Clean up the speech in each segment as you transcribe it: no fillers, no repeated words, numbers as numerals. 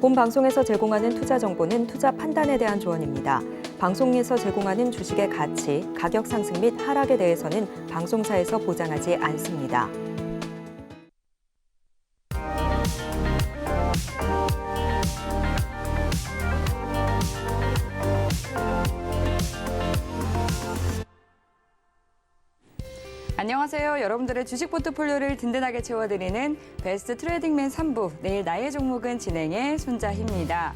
본 방송에서 제공하는 투자 정보는 투자 판단에 대한 조언입니다. 방송에서 제공하는 주식의 가치, 가격 상승 및 하락에 대해서는 방송사에서 보장하지 않습니다. 안녕하세요. 여러분들의 주식 포트폴리오를 든든하게 채워드리는 베스트 트레이딩맨 3부, 내일 나의 종목은 진행의 손자희입니다.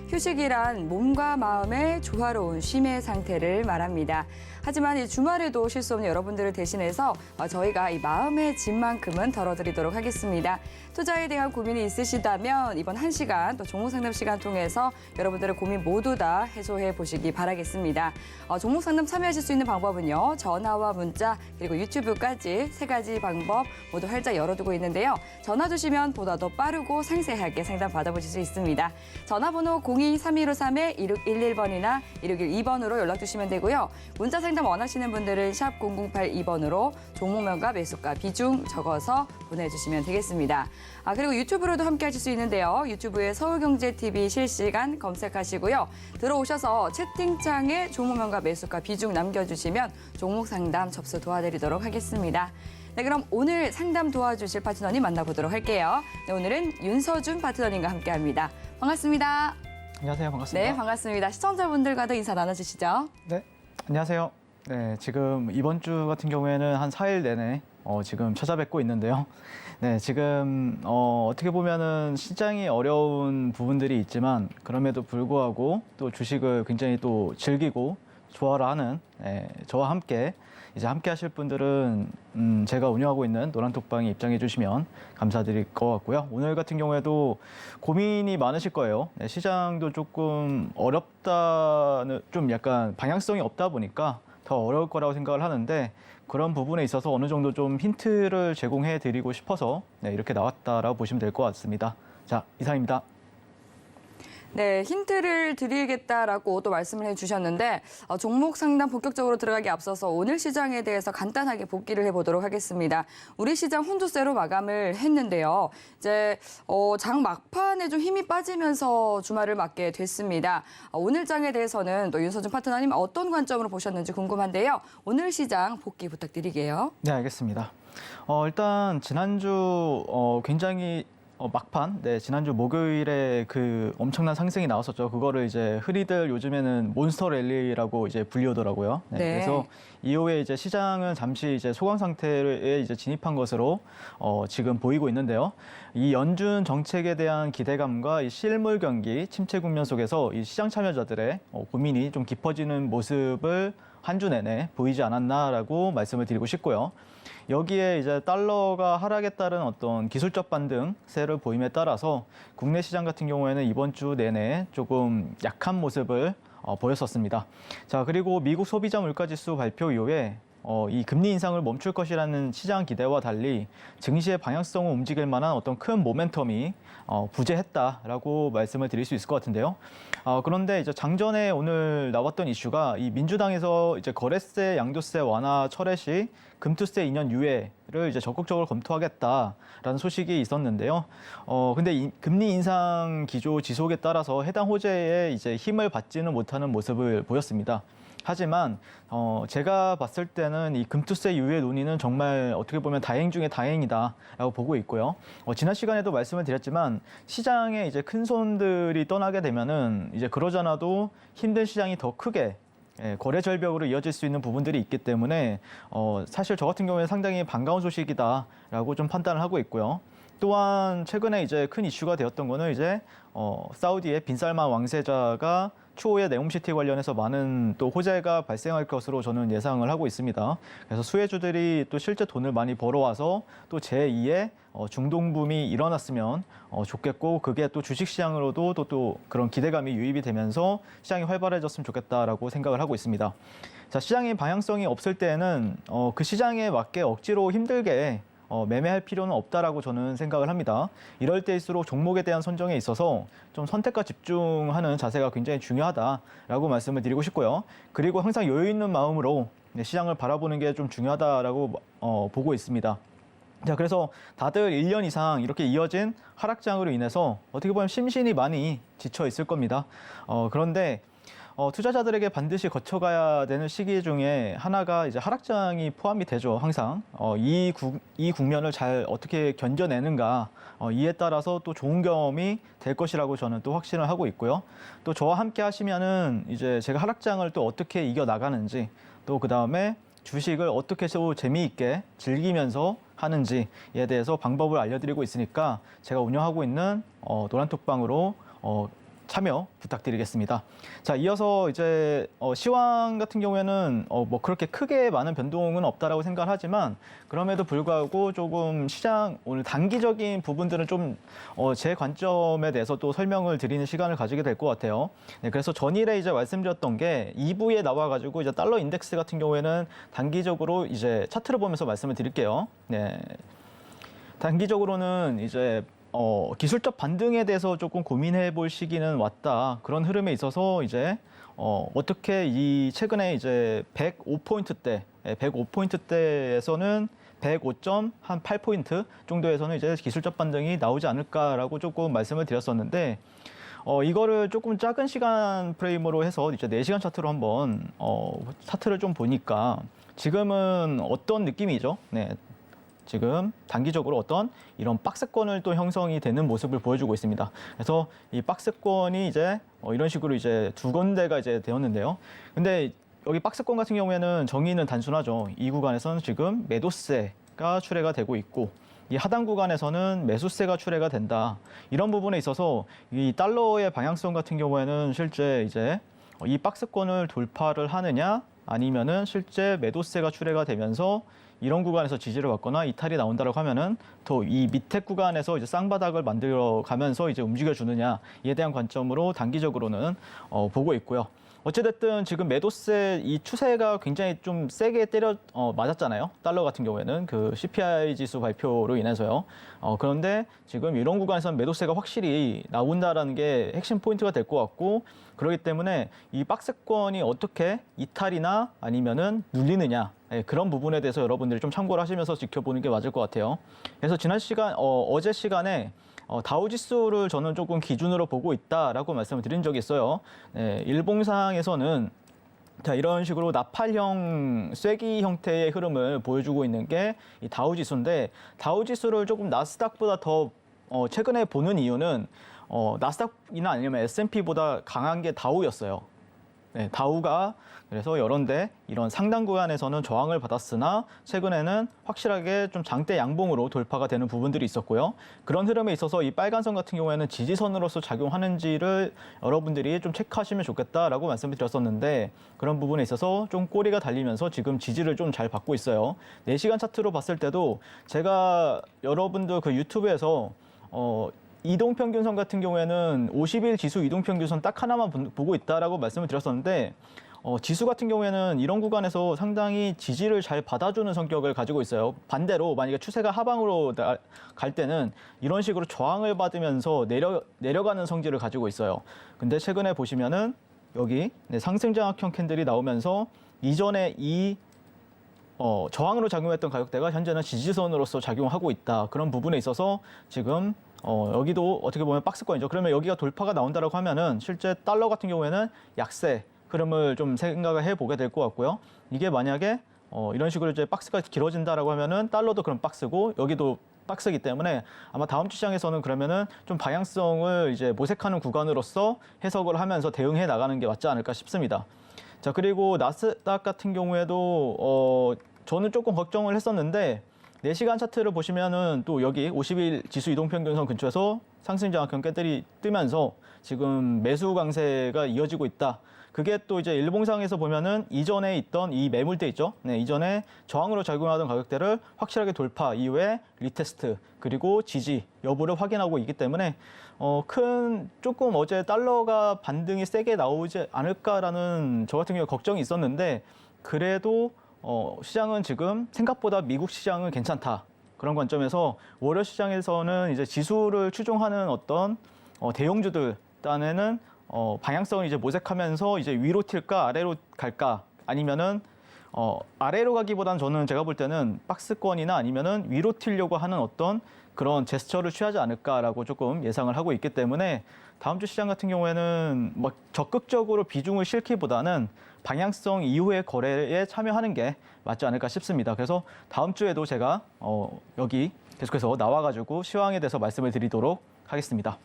휴식이란 몸과 마음의 조화로운 쉼의 상태를 말합니다. 하지만 이 주말에도 쉴 수 없는 여러분들을 대신해서 저희가 이 마음의 짐만큼은 덜어드리도록 하겠습니다. 투자에 대한 고민이 있으시다면 이번 1시간 또 종목 상담 시간 통해서 여러분들의 고민 모두 다 해소해 보시기 바라겠습니다. 종목 상담 참여하실 수 있는 방법은요. 전화와 문자 그리고 유튜브까지 3가지 방법 모두 활짝 열어두고 있는데요. 전화 주시면 보다 더 빠르고 상세하게 상담 받아보실 수 있습니다. 전화번호 02-3153-2611번이나 1612번으로 연락 주시면 되고요. 문자 상담 원하시는 분들은 샵 0082번으로 종목명과 매수가 비중 적어서 보내주시면 되겠습니다. 그리고 유튜브로도 함께 하실 수 있는데요. 유튜브에 서울경제TV 실시간 검색하시고요. 들어오셔서 채팅창에 종목명과 매수가 비중 남겨주시면 종목 상담 접수 도와드리도록 하겠습니다. 네, 그럼 오늘 상담 도와주실 파트너님 만나보도록 할게요. 네, 오늘은 윤서준 파트너님과 함께합니다. 반갑습니다. 안녕하세요. 반갑습니다. 네, 반갑습니다. 시청자분들과도 인사 나눠주시죠. 네, 안녕하세요. 네, 지금 이번 주 같은 경우에는 한 4일 내내 지금 찾아뵙고 있는데요. 네, 지금 어떻게 보면은 시장이 어려운 부분들이 있지만 그럼에도 불구하고 또 주식을 굉장히 또 즐기고 좋아라 하는 저와 함께 이제 함께 하실 분들은 제가 운영하고 있는 노란톡방에 입장해 주시면 감사드릴 것 같고요. 오늘 같은 경우에도 고민이 많으실 거예요. 네, 시장도 조금 어렵다는 좀 약간 방향성이 없다 보니까 더 어려울 거라고 생각을 하는데 그런 부분에 있어서 어느 정도 좀 힌트를 제공해 드리고 싶어서 이렇게 나왔다라고 보시면 될 것 같습니다. 자, 이상입니다. 네, 힌트를 드리겠다라고 또 말씀을 해주셨는데 종목 상담 본격적으로 들어가기 앞서서 오늘 시장에 대해서 간단하게 복기를 해보도록 하겠습니다. 우리 시장 혼조세로 마감을 했는데요. 이제 장 막판에 좀 힘이 빠지면서 주말을 맞게 됐습니다. 오늘 장에 대해서는 또 윤서준 파트너님 어떤 관점으로 보셨는지 궁금한데요. 오늘 시장 복기 부탁드리게요. 네, 알겠습니다. 일단 지난주 굉장히 막판, 지난주 목요일에 그 엄청난 상승이 나왔었죠. 그거를 이제 흔히들 요즘에는 몬스터 랠리라고 이제 불리우더라고요. 네. 그래서 이후에 이제 시장은 잠시 이제 소강 상태에 이제 진입한 것으로 지금 보이고 있는데요. 이 연준 정책에 대한 기대감과 이 실물 경기 침체 국면 속에서 이 시장 참여자들의 고민이 좀 깊어지는 모습을 한 주 내내 보이지 않았나라고 말씀을 드리고 싶고요. 여기에 이제 달러가 하락에 따른 어떤 기술적 반등세를 보임에 따라서 국내 시장 같은 경우에는 이번 주 내내 조금 약한 모습을 보였었습니다. 자, 그리고 미국 소비자 물가지수 발표 이후에 이 금리 인상을 멈출 것이라는 시장 기대와 달리 증시의 방향성을 움직일 만한 어떤 큰 모멘텀이 부재했다라고 말씀을 드릴 수 있을 것 같은데요. 그런데 이제 장전에 오늘 나왔던 이슈가 이 민주당에서 이제 거래세, 양도세 완화 철회 시 금투세 2년 유예를 이제 적극적으로 검토하겠다라는 소식이 있었는데요. 근데 이 금리 인상 기조 지속에 따라서 해당 호재에 이제 힘을 받지는 못하는 모습을 보였습니다. 하지만 제가 봤을 때는 이 금투세 유예 논의는 정말 어떻게 보면 다행 중에 다행이다라고 보고 있고요. 지난 시간에도 말씀을 드렸지만 시장에 이제 큰 손들이 떠나게 되면은 이제 그러잖아도 힘든 시장이 더 크게 거래 절벽으로 이어질 수 있는 부분들이 있기 때문에 사실 저 같은 경우에 상당히 반가운 소식이다라고 좀 판단을 하고 있고요. 또한 최근에 이제 큰 이슈가 되었던 거는 이제 사우디의 빈살만 왕세자가 추후에 네옴시티 관련해서 많은 또 호재가 발생할 것으로 저는 예상을 하고 있습니다. 그래서 수혜주들이 또 실제 돈을 많이 벌어와서 또 제2의 중동붐이 일어났으면 좋겠고 그게 또 주식시장으로도 또 그런 기대감이 유입이 되면서 시장이 활발해졌으면 좋겠다라고 생각을 하고 있습니다. 자, 시장의 방향성이 없을 때는 그 시장에 맞게 억지로 힘들게 매매할 필요는 없다라고 저는 생각을 합니다. 이럴 때일수록 종목에 대한 선정에 있어서 좀 선택과 집중하는 자세가 굉장히 중요하다라고 말씀을 드리고 싶고요. 그리고 항상 여유 있는 마음으로 시장을 바라보는 게 좀 중요하다라고 보고 있습니다. 자, 그래서 다들 1년 이상 이렇게 이어진 하락장으로 인해서 어떻게 보면 심신이 많이 지쳐 있을 겁니다. 그런데 투자자들에게 반드시 거쳐가야 되는 시기 중에 하나가 이제 하락장이 포함이 되죠, 항상. 이 국면을 잘 어떻게 견뎌내는가, 이에 따라서 또 좋은 경험이 될 것이라고 저는 또 확신을 하고 있고요. 또 저와 함께 하시면은 이제 제가 하락장을 또 어떻게 이겨나가는지, 또 그 다음에 주식을 어떻게 해서 재미있게 즐기면서 하는지에 대해서 방법을 알려드리고 있으니까 제가 운영하고 있는 노란톡방으로 참여 부탁드리겠습니다. 자, 이어서 이제 시황 같은 경우에는 뭐 그렇게 크게 많은 변동은 없다라고 생각을 하지만 그럼에도 불구하고 조금 시장 오늘 단기적인 부분들은 좀 제 관점에 대해서 또 설명을 드리는 시간을 가지게 될 것 같아요. 네, 그래서 전일에 이제 말씀드렸던 게 2부에 나와가지고 이제 달러 인덱스 같은 경우에는 단기적으로 이제 차트를 보면서 말씀을 드릴게요. 네, 단기적으로는 이제 기술적 반등에 대해서 조금 고민해 볼 시기는 왔다. 그런 흐름에 있어서 이제 어떻게 이 최근에 이제 105포인트대에서는 105.8포인트 정도에서는 이제 기술적 반등이 나오지 않을까라고 조금 말씀을 드렸었는데 이거를 조금 작은 시간 프레임으로 해서 이제 4시간 차트로 한번 차트를 좀 보니까 지금은 어떤 느낌이죠? 네. 지금 단기적으로 어떤 이런 박스권을 또 형성이 되는 모습을 보여주고 있습니다. 그래서 이 박스권이 이제 이런 식으로 이제 두 군데가 이제 되었는데요. 근데 여기 박스권 같은 경우에는 정의는 단순하죠. 이 구간에서는 지금 매도세가 출회가 되고 있고 이 하단 구간에서는 매수세가 출회가 된다. 이런 부분에 있어서 이 달러의 방향성 같은 경우에는 실제 이제 이 박스권을 돌파를 하느냐 아니면은 실제 매도세가 출회가 되면서 이런 구간에서 지지를 받거나 이탈이 나온다고 하면은 더 이 밑에 구간에서 이제 쌍바닥을 만들어 가면서 이제 움직여 주느냐에 대한 관점으로 단기적으로는 보고 있고요. 어찌됐든 지금 매도세 이 추세가 굉장히 좀 세게 맞았잖아요. 달러 같은 경우에는 그 CPI 지수 발표로 인해서요. 그런데 지금 이런 구간에서는 매도세가 확실히 나온다라는 게 핵심 포인트가 될 것 같고 그렇기 때문에 이 박스권이 어떻게 이탈이나 아니면은 눌리느냐 그런 부분에 대해서 여러분들이 좀 참고를 하시면서 지켜보는 게 맞을 것 같아요. 그래서 지난 시간 어제 시간에 다우 지수를 저는 조금 기준으로 보고 있다라고 말씀을 드린 적이 있어요. 네, 일봉상에서는 자, 이런 식으로 나팔형 쐐기 형태의 흐름을 보여주고 있는 게 이 다우 지수인데 다우 지수를 조금 나스닥보다 더 최근에 보는 이유는 나스닥이나 아니면 S&P보다 강한 게 다우였어요. 네, 다우가 그래서 이런 상당 구간에서는 저항을 받았으나 최근에는 확실하게 좀 장대 양봉으로 돌파가 되는 부분들이 있었고요. 그런 흐름에 있어서 이 빨간선 같은 경우에는 지지선으로서 작용하는지를 여러분들이 좀 체크하시면 좋겠다라고 말씀을 드렸었는데 그런 부분에 있어서 좀 꼬리가 달리면서 지금 지지를 좀 잘 받고 있어요. 4시간 차트로 봤을 때도 제가 여러분들 그 유튜브에서 이동평균선 같은 경우에는 50일 지수 이동평균선 딱 하나만 보고 있다라고 말씀을 드렸었는데 지수 같은 경우에는 이런 구간에서 상당히 지지를 잘 받아주는 성격을 가지고 있어요. 반대로 만약에 추세가 하방으로 갈 때는 이런 식으로 저항을 받으면서 내려가는 성질을 가지고 있어요. 근데 최근에 보시면은 여기 상승장악형 캔들이 나오면서 이전에 저항으로 작용했던 가격대가 현재는 지지선으로서 작용하고 있다. 그런 부분에 있어서 지금 여기도 어떻게 보면 박스권이죠. 그러면 여기가 돌파가 나온다라고 하면은 실제 달러 같은 경우에는 약세 흐름을 좀 생각을 해보게 될 것 같고요. 이게 만약에 이런 식으로 이제 박스가 길어진다라고 하면은 달러도 그럼 박스고 여기도 박스이기 때문에 아마 다음 주 시장에서는 그러면은 좀 방향성을 이제 모색하는 구간으로서 해석을 하면서 대응해 나가는 게 맞지 않을까 싶습니다. 자, 그리고 나스닥 같은 경우에도 저는 조금 걱정을 했었는데 4시간 차트를 보시면은 또 여기 50일 지수 이동평균선 근처에서 상승장악형 캔들이 뜨면서 지금 매수 강세가 이어지고 있다. 그게 또 이제 일봉상에서 보면은 이전에 있던 이 매물대 있죠. 네, 이전에 저항으로 작용하던 가격대를 확실하게 돌파 이후에 리테스트 그리고 지지 여부를 확인하고 있기 때문에 조금 어제 달러가 반등이 세게 나오지 않을까라는 저 같은 경우에 걱정이 있었는데 그래도 시장은 지금 생각보다 미국 시장은 괜찮다. 그런 관점에서 월요 시장에서는 이제 지수를 추종하는 어떤 대형주들 딴에는 방향성을 이제 모색하면서 이제 위로 튈까 아래로 갈까 아니면은 아래로 가기보다는 저는 제가 볼 때는 박스권이나 아니면은 위로 튀려고 하는 어떤 그런 제스처를 취하지 않을까라고 조금 예상을 하고 있기 때문에 다음 주 시장 같은 경우에는 뭐 적극적으로 비중을 실기보다는 방향성 이후의 거래에 참여하는 게 맞지 않을까 싶습니다. 그래서 다음 주에도 제가 여기 계속해서 나와가지고 시황에 대해서 말씀을 드리도록 하겠습니다.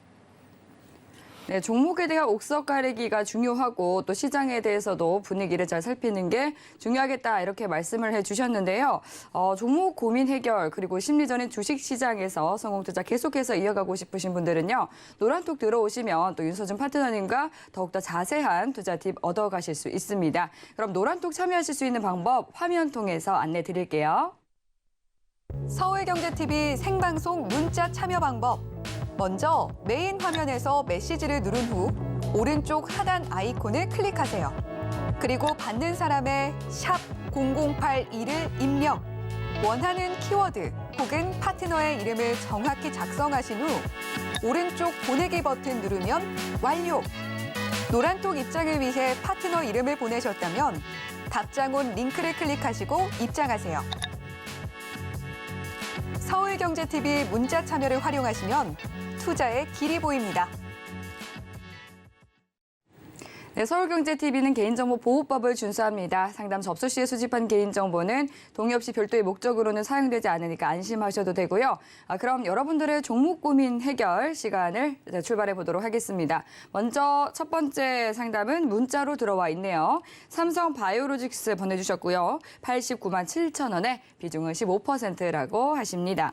네, 종목에 대한 옥석 가리기가 중요하고 또 시장에 대해서도 분위기를 잘 살피는 게 중요하겠다 이렇게 말씀을 해주셨는데요. 종목 고민 해결 그리고 심리전인 주식시장에서 성공 투자 계속해서 이어가고 싶으신 분들은요. 노란톡 들어오시면 또 윤서준 파트너님과 더욱더 자세한 투자 팁 얻어가실 수 있습니다. 그럼 노란톡 참여하실 수 있는 방법 화면 통해서 안내 드릴게요. 서울경제TV 생방송 문자 참여 방법. 먼저 메인 화면에서 메시지를 누른 후 오른쪽 하단 아이콘을 클릭하세요. 그리고 받는 사람의 샵 0082를 입력. 원하는 키워드 혹은 파트너의 이름을 정확히 작성하신 후 오른쪽 보내기 버튼 누르면 완료. 노란톡 입장을 위해 파트너 이름을 보내셨다면 답장 온 링크를 클릭하시고 입장하세요. 서울경제TV 문자 참여를 활용하시면 투자의 길이 보입니다. 네, 서울경제TV는 개인정보 보호법을 준수합니다. 상담 접수 시에 수집한 개인정보는 동의 없이 별도의 목적으로는 사용되지 않으니까 안심하셔도 되고요. 그럼 여러분들의 종목 고민 해결 시간을 출발해 보도록 하겠습니다. 먼저 첫 번째 상담은 문자로 들어와 있네요. 삼성 바이오로직스 보내주셨고요. 89만 7천 원에 비중은 15%라고 하십니다.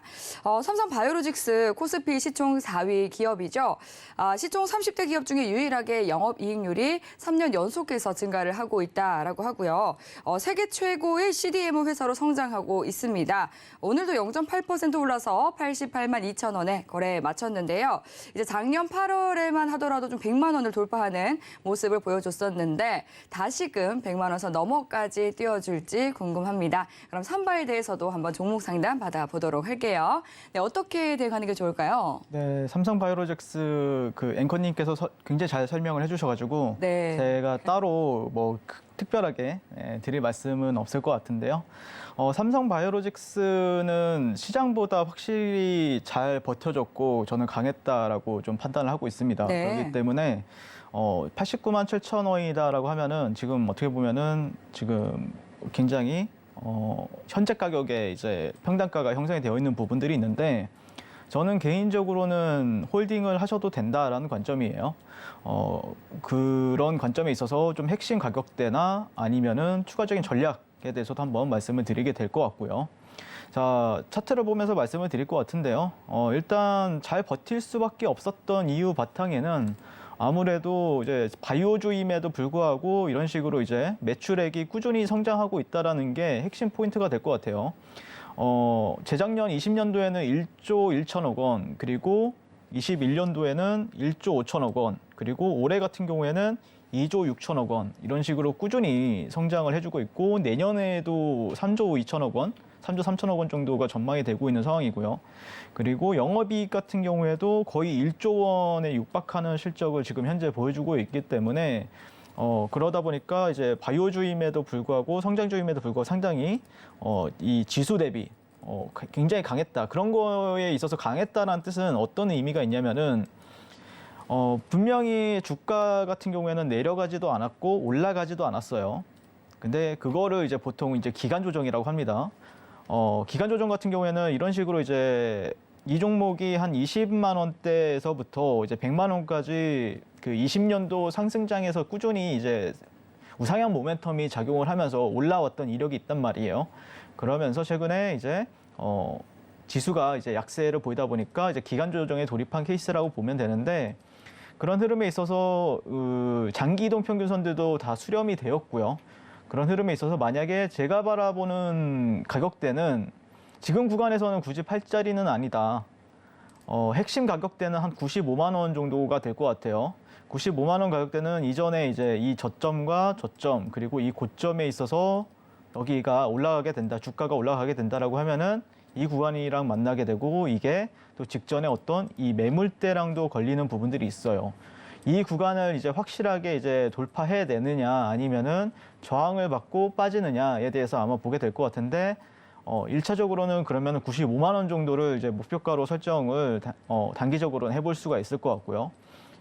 삼성 바이오로직스 코스피 시총 4위 기업이죠. 시총 30대 기업 중에 유일하게 영업이익률이 3년 연속해서 증가를 하고 있다라고 하고요. 세계 최고의 CDMO 회사로 성장하고 있습니다. 오늘도 0.8% 올라서 88만 2천 원에 거래에 마쳤는데요. 이제 작년 8월에만 하더라도 좀 100만 원을 돌파하는 모습을 보여줬었는데 다시금 100만 원 선 넘어까지 뛰어줄지 궁금합니다. 그럼 삼바에 대해서도 한번 종목 상담 받아보도록 할게요. 네, 어떻게 대응하는 게 좋을까요? 네, 삼성바이오로직스 그 앵커님께서 굉장히 잘 설명을 해주셔가지고 네. 제가 따로 뭐 특별하게 드릴 말씀은 없을 것 같은데요. 삼성바이오로직스는 시장보다 확실히 잘 버텨줬고 저는 강했다라고 좀 판단을 하고 있습니다. 네. 그렇기 때문에 89만 7천 원이다라고 하면은 지금 어떻게 보면은 지금 굉장히 현재 가격에 이제 평단가가 형성이 되어 있는 부분들이 있는데 저는 개인적으로는 홀딩을 하셔도 된다라는 관점이에요. 그런 관점에 있어서 좀 핵심 가격대나 아니면은 추가적인 전략에 대해서도 한번 말씀을 드리게 될 것 같고요. 자, 차트를 보면서 말씀을 드릴 것 같은데요. 일단 잘 버틸 수밖에 없었던 이유 바탕에는 아무래도 이제 바이오주임에도 불구하고 이런 식으로 이제 매출액이 꾸준히 성장하고 있다라는 게 핵심 포인트가 될 것 같아요. 재작년 20년도에는 1조 1천억 원, 그리고 21년도에는 1조 5천억 원, 그리고 올해 같은 경우에는 2조 6천억 원, 이런 식으로 꾸준히 성장을 해주고 있고, 내년에도 3조 2천억 원, 3조 3천억 원 정도가 전망이 되고 있는 상황이고요. 그리고 영업이익 같은 경우에도 거의 1조 원에 육박하는 실적을 지금 현재 보여주고 있기 때문에 그러다 보니까 이제 바이오주임에도 불구하고 성장주임에도 불구하고 상당히 이 지수 대비 굉장히 강했다. 그런 거에 있어서 강했다라는 뜻은 어떤 의미가 있냐면은 분명히 주가 같은 경우에는 내려가지도 않았고 올라가지도 않았어요. 근데 그거를 이제 보통 이제 기간 조정이라고 합니다. 기간 조정 같은 경우에는 이런 식으로 이제 이 종목이 한 20만 원대에서부터 이제 100만 원까지 그 20년도 상승장에서 꾸준히 이제 우상향 모멘텀이 작용을 하면서 올라왔던 이력이 있단 말이에요. 그러면서 최근에 이제 지수가 이제 약세를 보이다 보니까 이제 기간 조정에 돌입한 케이스라고 보면 되는데 그런 흐름에 있어서 장기 이동 평균선들도 다 수렴이 되었고요. 그런 흐름에 있어서 만약에 제가 바라보는 가격대는 지금 구간에서는 굳이 팔자리는 아니다. 핵심 가격대는 한 95만 원 정도가 될 것 같아요. 95만 원 가격대는 이전에 이제 이 저점과 저점 그리고 이 고점에 있어서 여기가 올라가게 된다, 주가가 올라가게 된다라고 하면은 이 구간이랑 만나게 되고 이게 또 직전에 어떤 이 매물대랑도 걸리는 부분들이 있어요. 이 구간을 이제 확실하게 이제 돌파해내느냐 아니면은 저항을 받고 빠지느냐에 대해서 아마 보게 될 것 같은데 1차적으로는 그러면 95만 원 정도를 이제 목표가로 설정을 단기적으로는 해볼 수가 있을 것 같고요.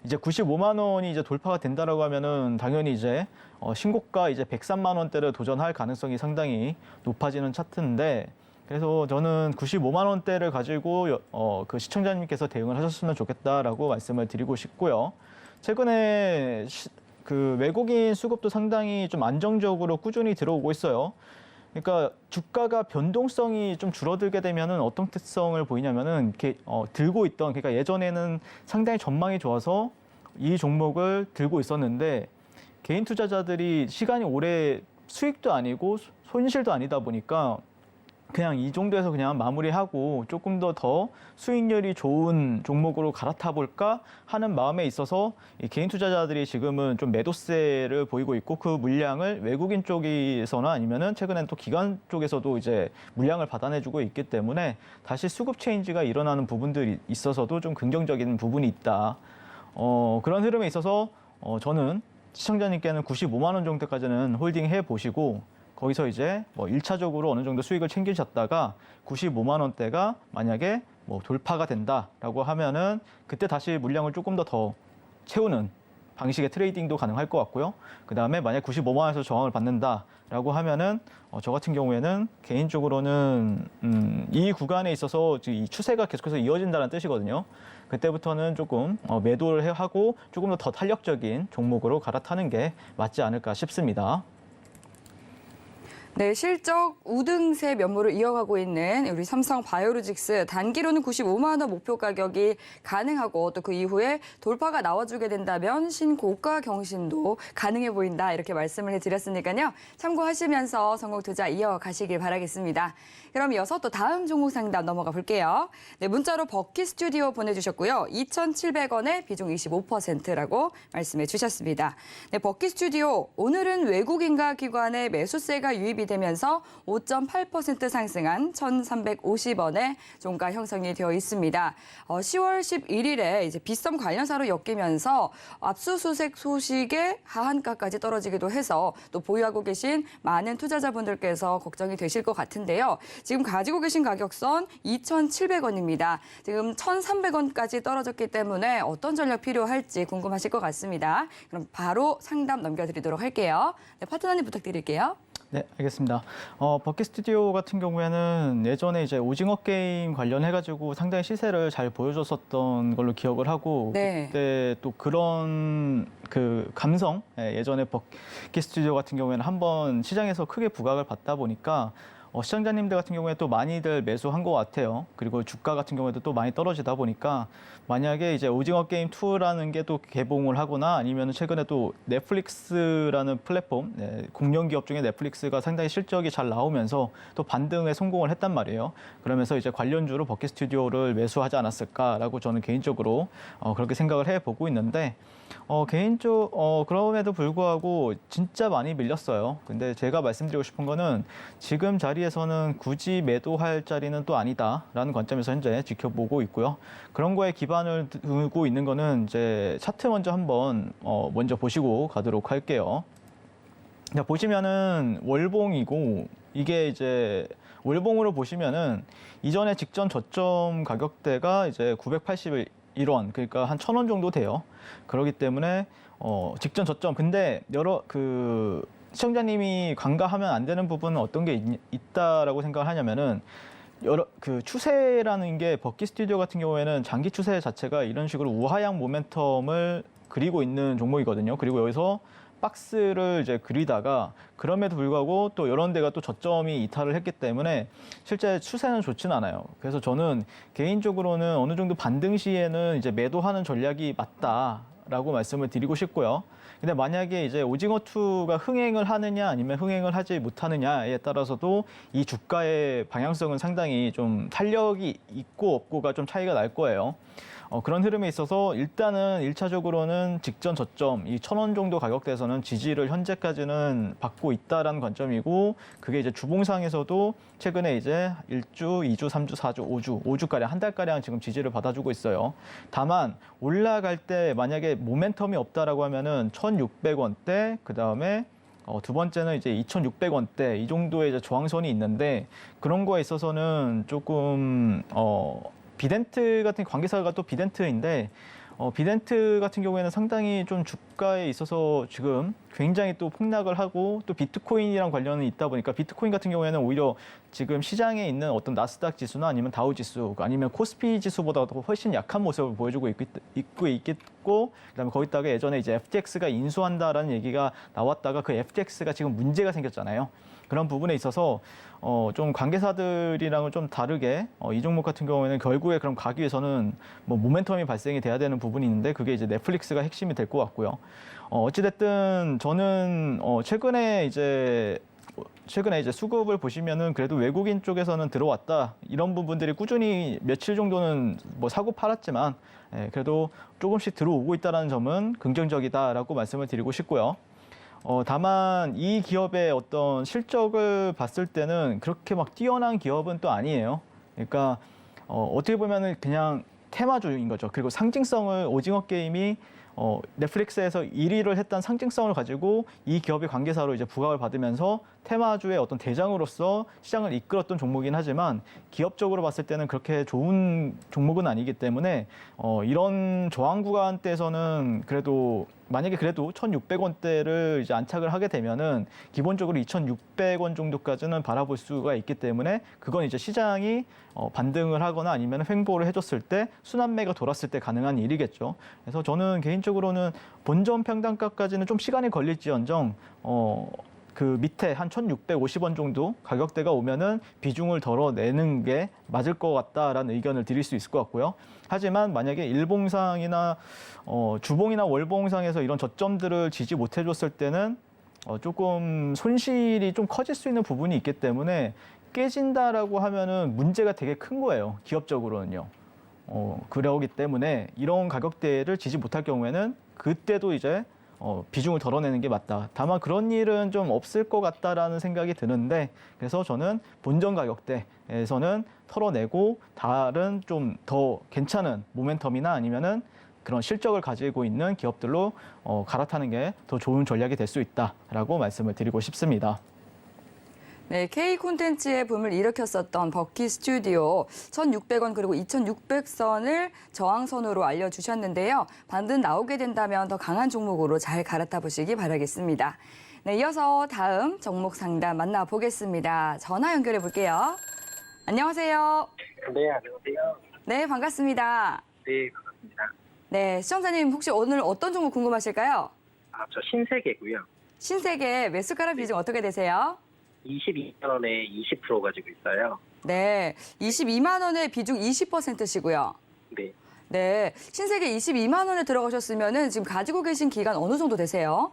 이제 95만 원이 이제 돌파가 된다라고 하면은 당연히 이제 신고가 이제 103만 원대를 도전할 가능성이 상당히 높아지는 차트인데 그래서 저는 95만 원대를 가지고 그 시청자님께서 대응을 하셨으면 좋겠다라고 말씀을 드리고 싶고요. 최근에 그 외국인 수급도 상당히 좀 안정적으로 꾸준히 들어오고 있어요. 그러니까 주가가 변동성이 좀 줄어들게 되면은 어떤 특성을 보이냐면은 이렇게 들고 있던 그러니까 예전에는 상당히 전망이 좋아서 이 종목을 들고 있었는데 개인 투자자들이 시간이 오래 수익도 아니고 손실도 아니다 보니까 그냥 이 정도에서 그냥 마무리하고 조금 더 수익률이 좋은 종목으로 갈아타 볼까 하는 마음에 있어서 이 개인 투자자들이 지금은 좀 매도세를 보이고 있고 그 물량을 외국인 쪽에서나 아니면은 최근엔 또 기관 쪽에서도 이제 물량을 받아내주고 있기 때문에 다시 수급 체인지가 일어나는 부분들이 있어서도 좀 긍정적인 부분이 있다. 그런 흐름에 있어서 저는 시청자님께는 95만 원 정도까지는 홀딩해 보시고 거기서 이제 뭐 1차적으로 어느 정도 수익을 챙기셨다가 95만 원대가 만약에 뭐 돌파가 된다라고 하면은 그때 다시 물량을 조금 더 채우는 방식의 트레이딩도 가능할 것 같고요. 그 다음에 만약 95만 원에서 저항을 받는다라고 하면은 저 같은 경우에는 개인적으로는 이 구간에 있어서 이 추세가 계속해서 이어진다는 뜻이거든요. 그때부터는 조금 매도를 하고 조금 더 탄력적인 종목으로 갈아타는 게 맞지 않을까 싶습니다. 네, 실적 우등세 면모를 이어가고 있는 우리 삼성 바이오로직스 단기로는 95만 원 목표 가격이 가능하고 또 그 이후에 돌파가 나와주게 된다면 신고가 경신도 가능해 보인다 이렇게 말씀을 해드렸으니까요. 참고하시면서 성공 투자 이어가시길 바라겠습니다. 그럼 이어서 또 다음 종목 상담 넘어가 볼게요. 네, 문자로 버킷 스튜디오 보내주셨고요. 2,700원에 비중 25%라고 말씀해 주셨습니다. 네, 버킷 스튜디오 오늘은 외국인과 기관의 매수세가 유입이 되면서 5.8% 상승한 1,350원에 종가 형성이 되어 있습니다. 10월 11일에 이제 빗썸 관련사로 엮이면서 압수수색 소식에 하한가까지 떨어지기도 해서 또 보유하고 계신 많은 투자자분들께서 걱정이 되실 것 같은데요. 지금 가지고 계신 가격선 2,700원입니다. 지금 1,300원까지 떨어졌기 때문에 어떤 전략 필요할지 궁금하실 것 같습니다. 그럼 바로 상담 넘겨드리도록 할게요. 네, 파트너님 부탁드릴게요. 네, 알겠습니다. 버킷 스튜디오 같은 경우에는 예전에 이제 오징어 게임 관련해가지고 상당히 시세를 잘 보여줬었던 걸로 기억을 하고 네. 그때 또 그런 그 감성, 예전에 버킷 스튜디오 같은 경우에는 한번 시장에서 크게 부각을 받다 보니까 시청자님들 같은 경우에 또 많이들 매수한 것 같아요. 그리고 주가 같은 경우에도 또 많이 떨어지다 보니까 만약에 이제 오징어 게임 2라는 게 또 개봉을 하거나 아니면 최근에 또 넷플릭스라는 플랫폼, 공룡 기업 중에 넷플릭스가 상당히 실적이 잘 나오면서 또 반등에 성공을 했단 말이에요. 그러면서 이제 관련주로 버킷 스튜디오를 매수하지 않았을까라고 저는 개인적으로 그렇게 생각을 해보고 있는데 그럼에도 불구하고 진짜 많이 밀렸어요. 근데 제가 말씀드리고 싶은 거는 지금 자리에서는 굳이 매도할 자리는 또 아니다라는 관점에서 현재 지켜보고 있고요. 그런 거에 기반을 두고 있는 거는 이제 차트 먼저 한번 먼저 보시고 가도록 할게요. 자, 보시면은 월봉이고 이게 이제 월봉으로 보시면은 이전에 직전 저점 가격대가 이제 981원, 그러니까 한 1,000원 정도 돼요. 그렇기 때문에 직전 저점, 근데 여러 시청자님이 간과하면 안 되는 부분은 어떤 게 있다라고 생각을 하냐면은 그 추세라는 게 버킷 스튜디오 같은 경우에는 장기 추세 자체가 이런 식으로 우하향 모멘텀을 그리고 있는 종목이거든요. 그리고 여기서 박스를 이제 그리다가 그럼에도 불구하고 또 이런 데가 또 저점이 이탈을 했기 때문에 실제 추세는 좋지는 않아요. 그래서 저는 개인적으로는 어느 정도 반등 시에는 이제 매도하는 전략이 맞다라고 말씀을 드리고 싶고요. 근데 만약에 이제 오징어2가 흥행을 하느냐 아니면 흥행을 하지 못하느냐에 따라서도 이 주가의 방향성은 상당히 좀 탄력이 있고 없고가 좀 차이가 날 거예요. 그런 흐름에 있어서 일단은 1차적으로는 직전 저점 이 1,000원 정도 가격대에서는 지지를 현재까지는 받고 있다라는 관점이고 그게 이제 주봉상에서도 최근에 이제 1주, 2주, 3주, 4주, 5주가량 한 달가량 지금 지지를 받아주고 있어요. 다만 올라갈 때 만약에 모멘텀이 없다라고 하면은 1,600원대 그다음에 두 번째는 이제 2,600원대 이 정도의 이제 저항선이 있는데 그런 거에 있어서는 조금 비덴트 같은 관계사가 또 비덴트인데 비덴트 같은 경우에는 상당히 좀 주가에 있어서 지금 굉장히 또 폭락을 하고 또 비트코인이랑 관련이 있다 보니까 비트코인 같은 경우에는 오히려 지금 시장에 있는 어떤 나스닥 지수나 아니면 다우 지수 아니면 코스피 지수보다도 훨씬 약한 모습을 보여주고 있겠고 그다음에 거기다가 예전에 이제 FTX가 인수한다라는 얘기가 나왔다가 그 FTX가 지금 문제가 생겼잖아요. 그런 부분에 있어서 좀 관계사들이랑은 좀 다르게 이 종목 같은 경우에는 결국에 그럼 가기 위해서는 뭐 모멘텀이 발생이 돼야 되는 부분이 있는데 그게 이제 넷플릭스가 핵심이 될 것 같고요. 어찌됐든 저는 최근에 이제 수급을 보시면은 그래도 외국인 쪽에서는 들어왔다 이런 부분들이 꾸준히 며칠 정도는 뭐 사고 팔았지만 그래도 조금씩 들어오고 있다는 점은 긍정적이다라고 말씀을 드리고 싶고요. 다만 이 기업의 어떤 실적을 봤을 때는 그렇게 막 뛰어난 기업은 또 아니에요. 그러니까 어떻게 보면은 그냥 테마주인 거죠. 그리고 상징성을 오징어 게임이 넷플릭스에서 1위를 했던 상징성을 가지고 이 기업의 관계사로 이제 부각을 받으면서 테마주의 어떤 대장으로서 시장을 이끌었던 종목이긴 하지만 기업적으로 봤을 때는 그렇게 좋은 종목은 아니기 때문에 이런 저항 구간대에서는 그래도 만약에 그래도 1,600원대를 이제 안착을 하게 되면은 기본적으로 2,600원 정도까지는 바라볼 수가 있기 때문에 그건 이제 시장이 반등을 하거나 아니면 횡보를 해줬을 때 순환매가 돌았을 때 가능한 일이겠죠. 그래서 저는 개인적으로는 본전 평단가까지는 좀 시간이 걸릴지언정 그 밑에 한 1,650원 정도 가격대가 오면은 비중을 덜어내는 게 맞을 것 같다라는 의견을 드릴 수 있을 것 같고요. 하지만 만약에 일봉상이나 주봉이나 월봉상에서 이런 저점들을 지지 못해줬을 때는 조금 손실이 좀 커질 수 있는 부분이 있기 때문에 깨진다라고 하면은 문제가 되게 큰 거예요. 기업적으로는요. 그러기 때문에 이런 가격대를 지지 못할 경우에는 그때도 이제 비중을 덜어내는 게 맞다. 다만 그런 일은 좀 없을 것 같다라는 생각이 드는데 그래서 저는 본전 가격대에서는 털어내고 다른 좀 더 괜찮은 모멘텀이나 아니면은 그런 실적을 가지고 있는 기업들로 갈아타는 게 더 좋은 전략이 될 수 있다라고 말씀을 드리고 싶습니다. 네, K 콘텐츠의 붐을 일으켰었던 버키 스튜디오 1,600원 그리고 2,600선을 저항선으로 알려주셨는데요. 반등 나오게 된다면 더 강한 종목으로 잘 갈아타 보시기 바라겠습니다. 네, 이어서 다음 종목 상담 만나보겠습니다. 전화 연결해 볼게요. 안녕하세요. 네, 안녕하세요. 네, 반갑습니다. 네, 반갑습니다. 네, 시청자님 혹시 오늘 어떤 종목 궁금하실까요? 저 신세계고요. 신세계 매수가랑 비중 어떻게 되세요? 22만 원에 20% 가지고 있어요. 네, 22만 원에 비중 20%시고요. 네. 네, 신세계 22만 원에 들어가셨으면은 지금 가지고 계신 기간 어느 정도 되세요?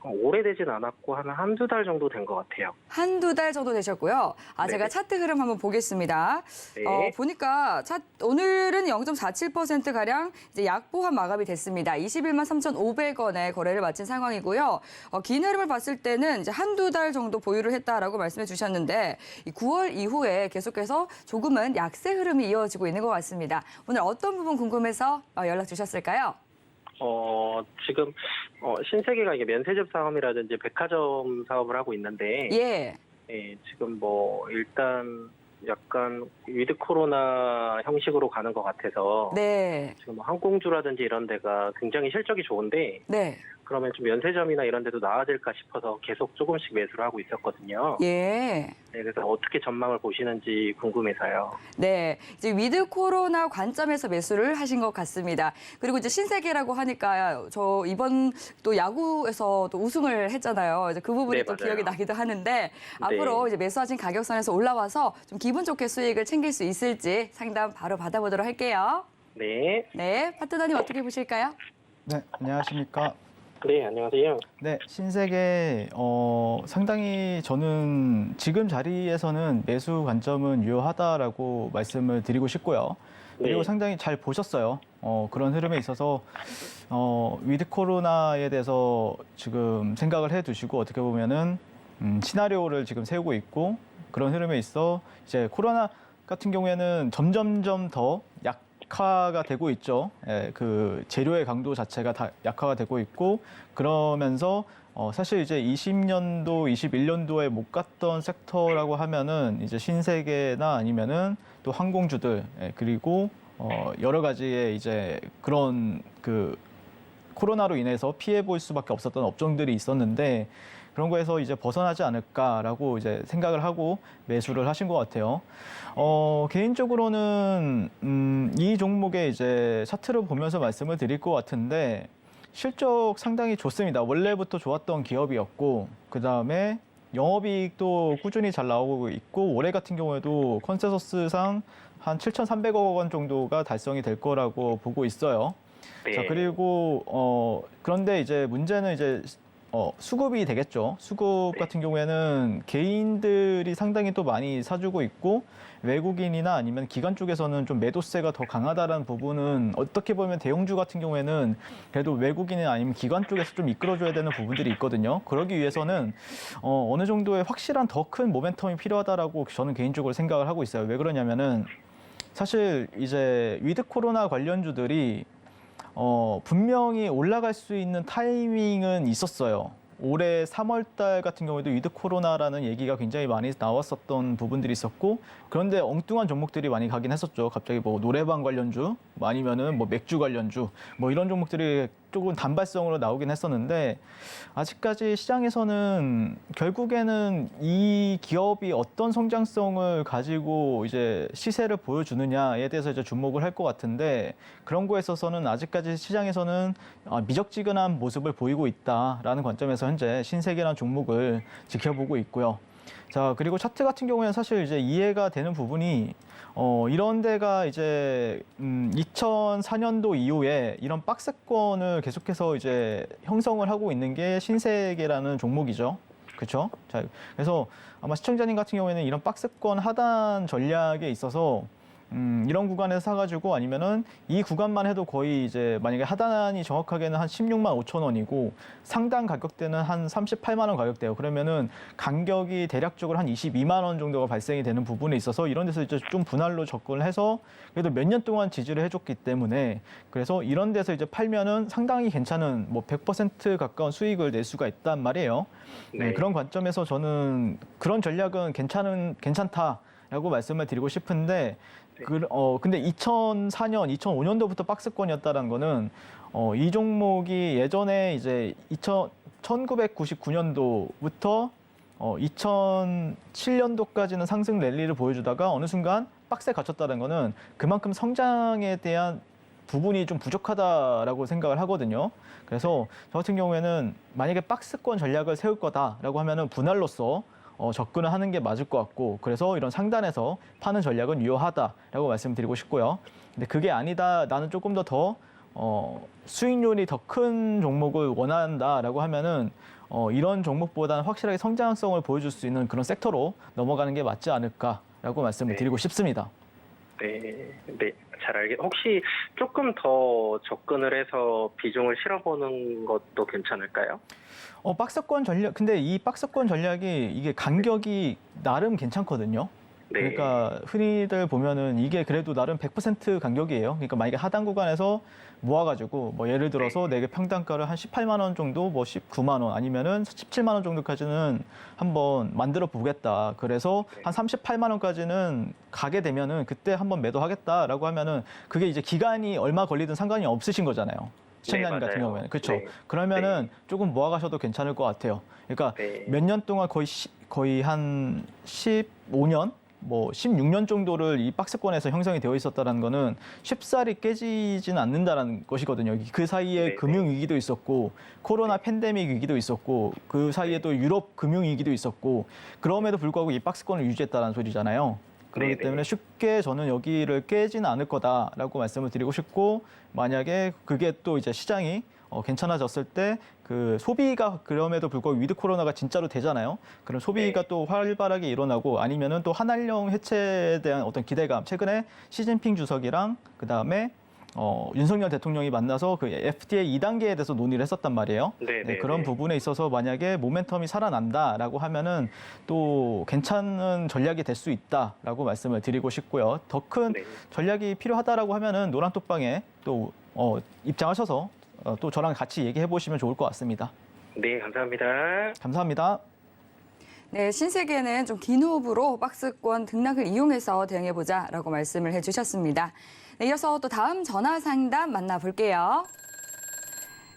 오래되진 않았고 한두 달 정도 된 것 같아요. 한두 달 정도 되셨고요. 제가 네네. 차트 흐름 한번 보겠습니다. 네. 보니까 오늘은 0.47%가량 이제 약보합 마감이 됐습니다. 21만 3,500원에 거래를 마친 상황이고요. 긴 흐름을 봤을 때는 이제 한두 달 정도 보유를 했다라고 말씀해 주셨는데 이 9월 이후에 계속해서 조금은 약세 흐름이 이어지고 있는 것 같습니다. 오늘 어떤 부분 궁금해서 연락 주셨을까요? 지금 신세계가 이게 면세점 사업이라든지 백화점 사업을 하고 있는데 예. 지금 뭐 일단 약간 위드 코로나 형식으로 가는 것 같아서 네. 지금 뭐 항공주라든지 이런 데가 굉장히 실적이 좋은데 네. 그러면 좀 면세점이나 이런 데도 나아질까 싶어서 계속 조금씩 매수를 하고 있었거든요. 예. 네, 그래서 어떻게 전망을 보시는지 궁금해서요. 네, 이제 위드 코로나 관점에서 매수를 하신 것 같습니다. 그리고 이제 신세계라고 하니까 저 이번 또 야구에서 또 우승을 했잖아요. 이제 그 부분이 네, 또 맞아요. 기억이 나기도 하는데 앞으로 이제 매수하신 가격선에서 올라와서 좀 기분 좋게 수익을 챙길 수 있을지 상담 바로 받아보도록 할게요. 네. 네, 파트너님 어떻게 보실까요? 네, 안녕하십니까. 네, 안녕하세요. 네, 신세계 상당히 저는 지금 자리에서는 매수 관점은 유효하다라고 말씀을 드리고 싶고요. 그리고 네. 상당히 잘 보셨어요. 그런 흐름에 있어서 위드 코로나에 대해서 지금 생각을 해두시고 어떻게 보면은 시나리오를 지금 세우고 있고 그런 흐름에 있어 이제 코로나 같은 경우에는 점점점 더 약화가 되고 있죠. 예, 그 재료의 강도 자체가 다 약화가 되고 있고 그러면서 사실 이제 20년도, 21년도에 못 갔던 섹터라고 하면은 이제 신세계나 아니면은 또 항공주들 그리고 여러 가지의 이제 그런 그 코로나로 인해서 피해 볼 수밖에 없었던 업종들이 있었는데 그런 거에서 이제 벗어나지 않을까라고 이제 생각을 하고 매수를 하신 것 같아요. 개인적으로는 이 종목의 이제 차트를 보면서 말씀을 드릴 것 같은데 실적 상당히 좋습니다. 원래부터 좋았던 기업이었고 그 다음에 영업이익도 꾸준히 잘 나오고 있고 올해 같은 경우에도 컨센서스상 한 7,300억 원 정도가 달성이 될 거라고 보고 있어요. 네. 자, 그리고 그런데 이제 문제는 이제 수급이 되겠죠. 수급 같은 경우에는 개인들이 상당히 또 많이 사주고 있고 외국인이나 아니면 기관 쪽에서는 좀 매도세가 더 강하다라는 부분은 어떻게 보면 대형주 같은 경우에는 그래도 외국인이나 아니면 기관 쪽에서 좀 이끌어줘야 되는 부분들이 있거든요. 그러기 위해서는 어느 정도의 확실한 더 큰 모멘텀이 필요하다라고 저는 개인적으로 생각을 하고 있어요. 왜 그러냐면은 사실 이제 위드 코로나 관련주들이 분명히 올라갈 수 있는 타이밍은 있었어요. 올해 3월 달 같은 경우에도 위드 코로나라는 얘기가 굉장히 많이 나왔었던 부분들이 있었고 그런데 엉뚱한 종목들이 많이 가긴 했었죠. 갑자기 뭐 노래방 관련주, 뭐 아니면은 뭐 맥주 관련주, 뭐 이런 종목들이 조금 단발성으로 나오긴 했었는데 아직까지 시장에서는 결국에는 이 기업이 어떤 성장성을 가지고 이제 시세를 보여주느냐에 대해서 이제 주목을 할 것 같은데 그런 거에 있어서는 아직까지 시장에서는 미적지근한 모습을 보이고 있다라는 관점에서 현재 신세계라는 종목을 지켜보고 있고요. 자, 그리고 차트 같은 경우에는 사실 이제 이해가 되는 부분이 이런 데가 이제 2004년도 이후에 이런 박스권을 계속해서 이제 형성을 하고 있는 게 신세계라는 종목이죠. 그렇죠? 자, 그래서 아마 시청자님 같은 경우에는 이런 박스권 하단 전략에 있어서 이런 구간에서 사가지고 아니면은 이 구간만 해도 거의 이제 만약에 하단이 정확하게는 한 16만 5천 원이고 상단 가격대는 한 38만 원 가격대예요. 그러면은 간격이 대략적으로 한 22만 원 정도가 발생이 되는 부분에 있어서 이런 데서 이제 좀 분할로 접근을 해서 그래도 몇 년 동안 지지를 해줬기 때문에 그래서 이런 데서 이제 팔면은 상당히 괜찮은 뭐 100% 가까운 수익을 낼 수가 있단 말이에요. 네, 그런 관점에서 저는 그런 전략은 괜찮다라고 말씀을 드리고 싶은데 근데 2004년, 2005년도부터 박스권이었다는 거는 이 종목이 예전에 이제 1999년도부터 2007년도까지는 상승 랠리를 보여주다가 어느 순간 박스에 갇혔다는 거는 그만큼 성장에 대한 부분이 좀 부족하다라고 생각을 하거든요. 그래서 저 같은 경우에는 만약에 박스권 전략을 세울 거다라고 하면은 분할로서 접근을 하는 게 맞을 것 같고 그래서 이런 상단에서 파는 전략은 유효하다라고 말씀드리고 싶고요. 근데 그게 아니다. 나는 조금 더 수익률이 더 큰 종목을 원한다라고 하면은 이런 종목보다는 확실하게 성장성을 보여줄 수 있는 그런 섹터로 넘어가는 게 맞지 않을까라고 말씀을 드리고 싶습니다. 네, 잘 혹시 조금 더 접근을 해서 비중을 실어보는 것도 괜찮을까요? 박스권 전략, 근데 이 박스권 전략이 이게 간격이 나름 괜찮거든요. 네. 그러니까 흔히들 보면은 이게 그래도 나름 100% 간격이에요. 그러니까 만약에 하단 구간에서 모아가지고 뭐 예를 들어서 내게 평단가를 한 18만 원 정도, 뭐 19만 원 아니면은 17만 원 정도까지는 한번 만들어 보겠다. 그래서 한 38만 원까지는 가게 되면은 그때 한번 매도하겠다라고 하면은 그게 이제 기간이 얼마 걸리든 상관이 없으신 거잖아요. 시청자님 같은 맞아요. 경우에는 그렇죠. 네. 그러면은 조금 모아가셔도 괜찮을 것 같아요. 그러니까 몇 년 동안 거의 한 15년, 뭐 16년 정도를 이 박스권에서 형성이 되어 있었다는 거는 쉽사리 깨지지는 않는다는 것이거든요. 그 사이에 금융 위기도 있었고 코로나 팬데믹 위기도 있었고 그 사이에 또 유럽 금융 위기도 있었고 그럼에도 불구하고 이 박스권을 유지했다는 소리잖아요. 그렇기 때문에 쉽게 저는 여기를 깨지는 않을 거다라고 말씀을 드리고 싶고 만약에 그게 또 이제 시장이 괜찮아졌을 때 그 소비가 그럼에도 불구하고 위드 코로나가 진짜로 되잖아요. 그럼 소비가 또 활발하게 일어나고 아니면은 또 한한령 해체에 대한 어떤 기대감. 최근에 시진핑 주석이랑 그다음에 윤석열 대통령이 만나서 그 FTA 2단계에 대해서 논의를 했었단 말이에요. 네, 그런 부분에 있어서 만약에 모멘텀이 살아난다라고 하면은 또 괜찮은 전략이 될 수 있다라고 말씀을 드리고 싶고요. 더 큰 네. 전략이 필요하다라고 하면은 노란톡방에 또 입장하셔서 또 저랑 같이 얘기해 보시면 좋을 것 같습니다. 네, 감사합니다. 감사합니다. 네, 신세계는 좀 긴 호흡으로 박스권 등락을 이용해서 대응해보자라고 말씀을 해주셨습니다. 네, 이어서 또 다음 전화 상담 만나볼게요.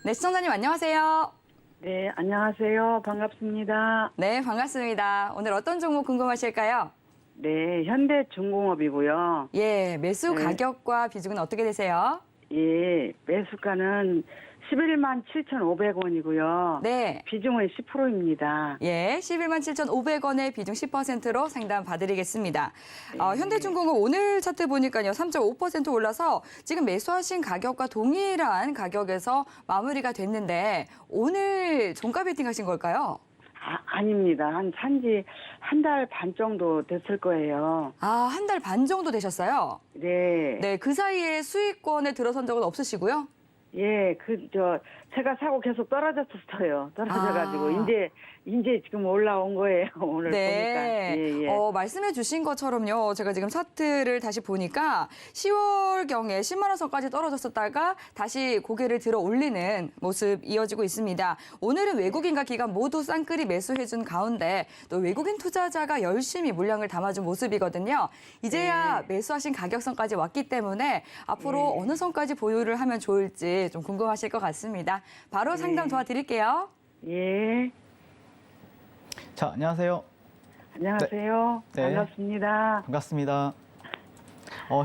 네, 시청자님 안녕하세요. 네, 안녕하세요. 반갑습니다. 네, 반갑습니다. 오늘 어떤 종목 궁금하실까요? 네, 현대중공업이고요. 예, 매수 네. 가격과 비중은 어떻게 되세요? 예, 매수가는 11만 7,500원이고요. 네. 비중은 10%입니다. 예, 11만 7,500원의 비중 10%로 상담 봐드리겠습니다. 현대중공업 오늘 차트 보니까요, 3.5% 올라서 지금 매수하신 가격과 동일한 가격에서 마무리가 됐는데 오늘 종가 베팅하신 걸까요? 아닙니다. 산지 한 달 반 정도 됐을 거예요. 아, 한 달 반 정도 되셨어요? 네. 네, 그 사이에 수익권에 들어선 적은 없으시고요? 예, 제가 사고 계속 떨어졌었어요. 떨어져가지고, 이제 지금 올라온 거예요. 오늘 네. 보니까. 예. 말씀해 주신 것처럼요. 제가 지금 차트를 다시 보니까 10월경에 10만 원 선까지 떨어졌었다가 다시 고개를 들어 올리는 모습 이어지고 있습니다. 오늘은 외국인과 기관 모두 쌍끌이 매수해준 가운데 또 외국인 투자자가 열심히 물량을 담아준 모습이거든요. 이제야 매수하신 가격선까지 왔기 때문에 앞으로 어느 선까지 보유를 하면 좋을지 좀 궁금하실 것 같습니다. 바로 상담 도와드릴게요. 예. 자, 안녕하세요. 안녕하세요. 네. 반갑습니다. 반갑습니다.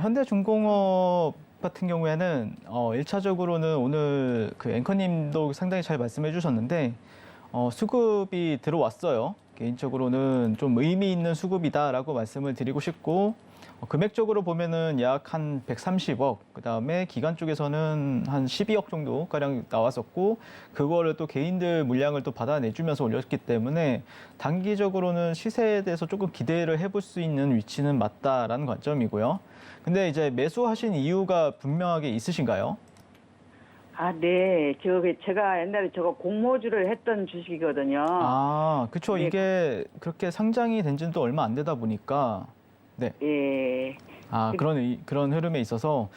현대중공업 같은 경우에는 1차적으로는 오늘 그 앵커님도 상당히 잘 말씀해 주셨는데 수급이 들어왔어요. 개인적으로는 좀 의미 있는 수급이다라고 말씀을 드리고 싶고 금액적으로 보면은 약 한 130억, 그다음에 기관 쪽에서는 한 12억 정도 가량 나왔었고 그거를 또 개인들 물량을 또 받아내주면서 올렸기 때문에 단기적으로는 시세에 대해서 조금 기대를 해볼 수 있는 위치는 맞다라는 관점이고요. 근데 이제 매수하신 이유가 분명하게 있으신가요? 네. 제가 옛날에 저거 공모주를 했던 주식이거든요. 아, 그렇죠. 네. 이게 그렇게 상장이 된 지는 또 얼마 안 되다 보니까 네. 예. 그런 흐름에 있어서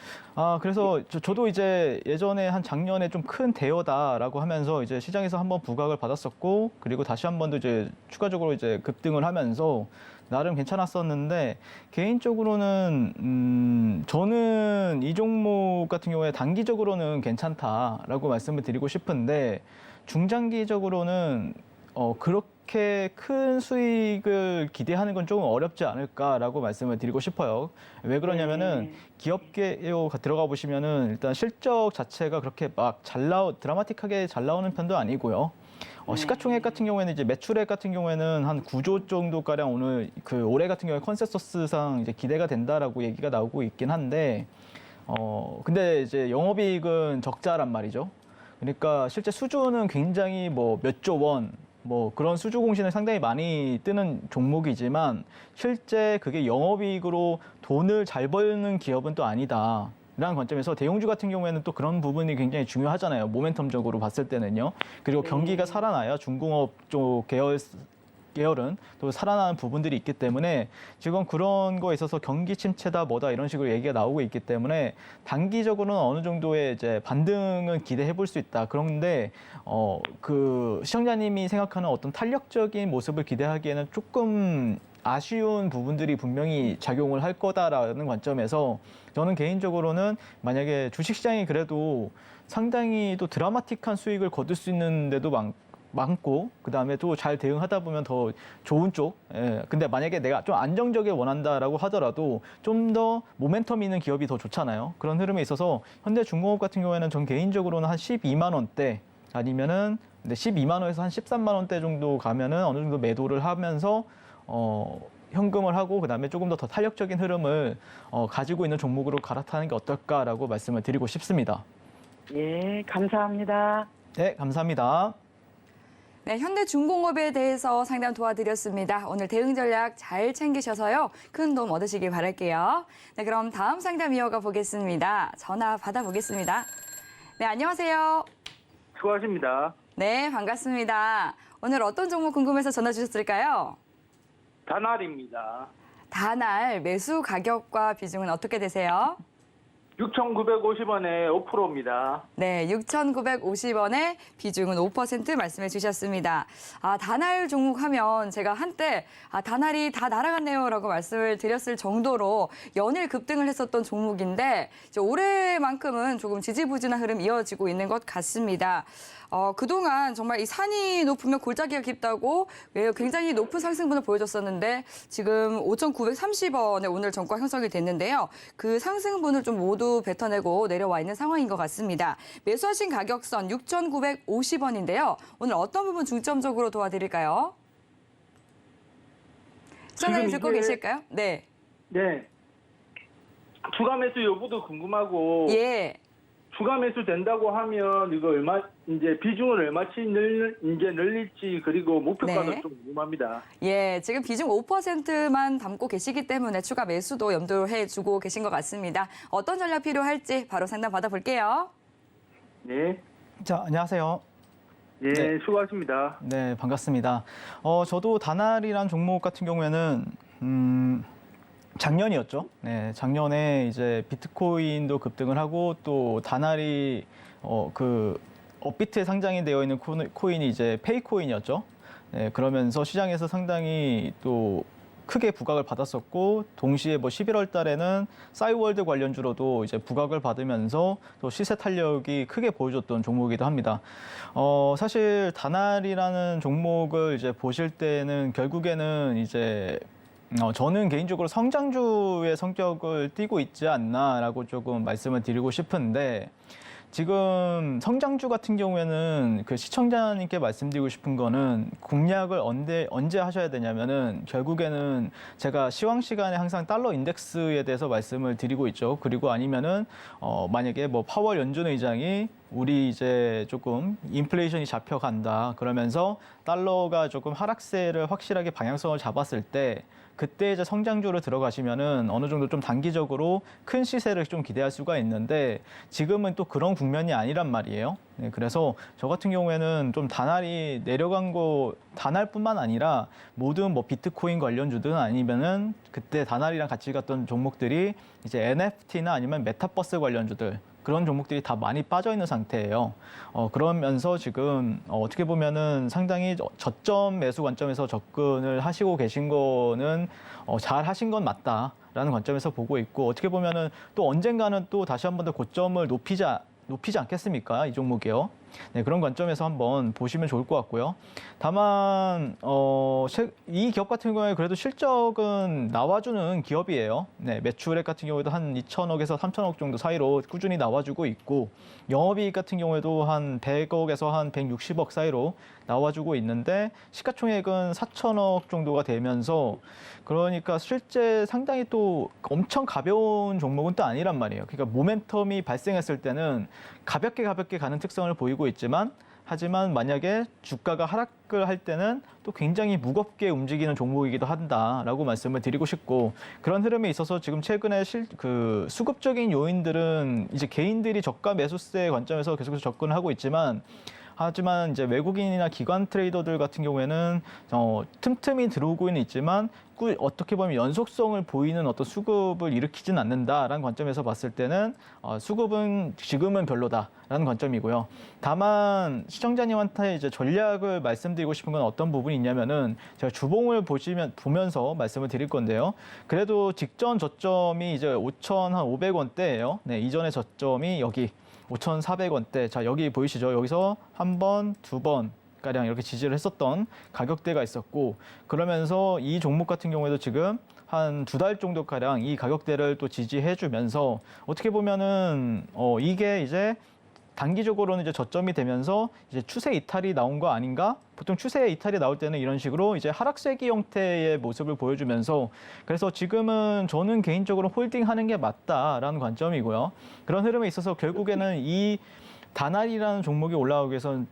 그래서 저도 이제 예전에 한 작년에 좀 큰 대여다라고 하면서 이제 시장에서 한번 부각을 받았었고 그리고 다시 한 번 더 이제 추가적으로 이제 급등을 하면서 나름 괜찮았었는데 개인적으로는 저는 이 종목 같은 경우에 단기적으로는 괜찮다라고 말씀을 드리고 싶은데 중장기적으로는 그렇게 큰 수익을 기대하는 건 조금 어렵지 않을까라고 말씀을 드리고 싶어요. 왜 그러냐면은 기업계에 들어가 보시면은 일단 실적 자체가 그렇게 막 드라마틱하게 잘 나오는 편도 아니고요. 시가총액 같은 경우에는 이제 매출액 같은 경우에는 한 9조 정도 가량 오늘 올해 같은 경우에 컨센서스상 이제 기대가 된다라고 얘기가 나오고 있긴 한데 근데 이제 영업이익은 적자란 말이죠. 그러니까 실제 수주는 굉장히 몇 조 원, 그런 수주 공신을 상당히 많이 뜨는 종목이지만 실제 그게 영업이익으로 돈을 잘 버는 기업은 또 아니다. 라는 관점에서 대형주 같은 경우에는 또 그런 부분이 굉장히 중요하잖아요. 모멘텀적으로 봤을 때는요. 그리고 경기가 살아나야 중공업 쪽 계열은 또 살아나는 부분들이 있기 때문에 지금 그런 거에 있어서 경기 침체다 뭐다 이런 식으로 얘기가 나오고 있기 때문에 단기적으로는 어느 정도의 이제 반등은 기대해 볼 수 있다. 그런데 그 시청자님이 생각하는 어떤 탄력적인 모습을 기대하기에는 조금 아쉬운 부분들이 분명히 작용을 할 거다라는 관점에서 저는 개인적으로는 만약에 주식시장이 그래도 상당히 또 드라마틱한 수익을 거둘 수 있는 데도 많고 그다음에 또 잘 대응하다 보면 더 좋은 쪽. 근데 만약에 내가 좀 안정적에 원한다라고 하더라도 좀 더 모멘텀 있는 기업이 더 좋잖아요. 그런 흐름에 있어서 현대중공업 같은 경우에는 전 개인적으로는 한 12만 원대 아니면은 12만 원에서 한 13만 원대 정도 가면은 어느 정도 매도를 하면서 현금을 하고 그다음에 조금 더 탄력적인 흐름을 가지고 있는 종목으로 갈아타는 게 어떨까라고 말씀을 드리고 싶습니다. 예, 감사합니다. 네, 감사합니다. 네, 현대중공업에 대해서 상담 도와드렸습니다. 오늘 대응 전략 잘 챙기셔서요. 큰 도움 얻으시길 바랄게요. 네, 그럼 다음 상담 이어가 보겠습니다. 전화 받아보겠습니다. 네, 안녕하세요. 수고하십니다. 네, 반갑습니다. 오늘 어떤 종목 궁금해서 전화 주셨을까요? 다날입니다. 다날 매수 가격과 비중은 어떻게 되세요? 6,950원에 5%입니다. 네, 6,950원에 비중은 5% 말씀해 주셨습니다. 아, 다날 종목 하면 제가 한때 다날이 다 날아갔네요 라고 말씀을 드렸을 정도로 연일 급등을 했었던 종목인데 이제 올해만큼은 조금 지지부진한 흐름 이어지고 있는 것 같습니다. 그동안 정말 이 산이 높으면 골짜기가 깊다고 굉장히 높은 상승분을 보여줬었는데 지금 5,930원에 오늘 전과 형성이 됐는데요. 그 상승분을 좀 모두 뱉어내고 내려와 있는 상황인 것 같습니다. 매수하신 가격선 6,950원인데요. 오늘 어떤 부분 중점적으로 도와드릴까요? 시청자님 듣고 계실까요? 네. 네. 추가 매수 여부도 궁금하고 예. 추가 매수 된다고 하면 이거 얼마 이제 비중을 얼마치 늘릴지 그리고 목표가도 네. 좀 궁금합니다. 예, 지금 비중 5%만 담고 계시기 때문에 추가 매수도 염두해 주고 계신 것 같습니다. 어떤 전략 필요할지 바로 상담 받아볼게요. 네. 자, 안녕하세요. 예, 네. 수고하십니다. 네, 반갑습니다. 저도 다날이란 종목 같은 경우에는 작년이었죠. 네, 작년에 이제 비트코인도 급등을 하고 또 다날이 그 업비트에 상장이 되어 있는 코인이 이제 페이코인이었죠. 네, 그러면서 시장에서 상당히 또 크게 부각을 받았었고 동시에 뭐 11월 달에는 싸이월드 관련주로도 이제 부각을 받으면서 또 시세 탄력이 크게 보여줬던 종목이기도 합니다. 사실 다날이라는 종목을 이제 보실 때는 결국에는 이제 저는 개인적으로 성장주의 성격을 띠고 있지 않나라고 조금 말씀을 드리고 싶은데 지금 성장주 같은 경우에는 그 시청자님께 말씀드리고 싶은 거는 공략을 언제 하셔야 되냐면은 결국에는 제가 시황 시간에 항상 달러 인덱스에 대해서 말씀을 드리고 있죠. 그리고 아니면은 만약에 뭐 파월 연준 의장이 우리 이제 조금 인플레이션이 잡혀간다 그러면서 달러가 조금 하락세를 확실하게 방향성을 잡았을 때 그때 이제 성장주로 들어가시면은 어느 정도 좀 단기적으로 큰 시세를 좀 기대할 수가 있는데 지금은 또 그런 국면이 아니란 말이에요. 네, 그래서 저 같은 경우에는 좀 다날이 내려간 거 다날뿐만 아니라 모든 뭐 비트코인 관련주든 아니면은 그때 다날이랑 같이 갔던 종목들이 이제 NFT나 아니면 메타버스 관련주들 그런 종목들이 다 많이 빠져 있는 상태예요. 그러면서 지금 어떻게 보면은 상당히 저점 매수 관점에서 접근을 하시고 계신 거는 잘 하신 건 맞다라는 관점에서 보고 있고 어떻게 보면은 또 언젠가는 또 다시 한 번 더 고점을 높이지 않겠습니까? 이 종목이요. 네, 그런 관점에서 한번 보시면 좋을 것 같고요. 다만 이 기업 같은 경우에 그래도 실적은 나와주는 기업이에요. 네, 매출액 같은 경우에도 한 2천억에서 3천억 정도 사이로 꾸준히 나와주고 있고 영업이익 같은 경우에도 한 100억에서 한 160억 사이로 나와주고 있는데 시가총액은 4천억 정도가 되면서 그러니까 실제 상당히 또 엄청 가벼운 종목은 또 아니란 말이에요. 그러니까 모멘텀이 발생했을 때는 가볍게 가는 특성을 보이고 있지만 하지만 만약에 주가가 하락을 할 때는 또 굉장히 무겁게 움직이는 종목이기도 한다라고 말씀을 드리고 싶고 그런 흐름에 있어서 지금 최근에 그 수급적인 요인들은 이제 개인들이 저가 매수세 관점에서 계속해서 접근을 하고 있지만 하지만 이제 외국인이나 기관 트레이더들 같은 경우에는 틈틈이 들어오고는 있지만 어떻게 보면 연속성을 보이는 어떤 수급을 일으키진 않는다라는 관점에서 봤을 때는 수급은 지금은 별로다라는 관점이고요. 다만 시청자님한테 이제 전략을 말씀드리고 싶은 건 어떤 부분이 있냐면은 제가 주봉을 보면서 말씀을 드릴 건데요. 그래도 직전 저점이 이제 5,500원대예요. 네, 이전의 저점이 여기 5,400원대. 자, 여기 보이시죠? 여기서 한 번, 두 번 가량 이렇게 지지를 했었던 가격대가 있었고 그러면서 이 종목 같은 경우에도 지금 한 2달 정도 가량 이 가격대를 또 지지해 주면서 어떻게 보면은 이게 이제 단기적으로는 이제 저점이 되면서 이제 추세 이탈이 나온 거 아닌가? 보통 추세 이탈이 나올 때는 이런 식으로 이제 하락세기 형태의 모습을 보여주면서 그래서 지금은 저는 개인적으로 홀딩하는 게 맞다라는 관점이고요. 그런 흐름에 있어서 결국에는 이 다날이라는 종목이 올라오기 위해선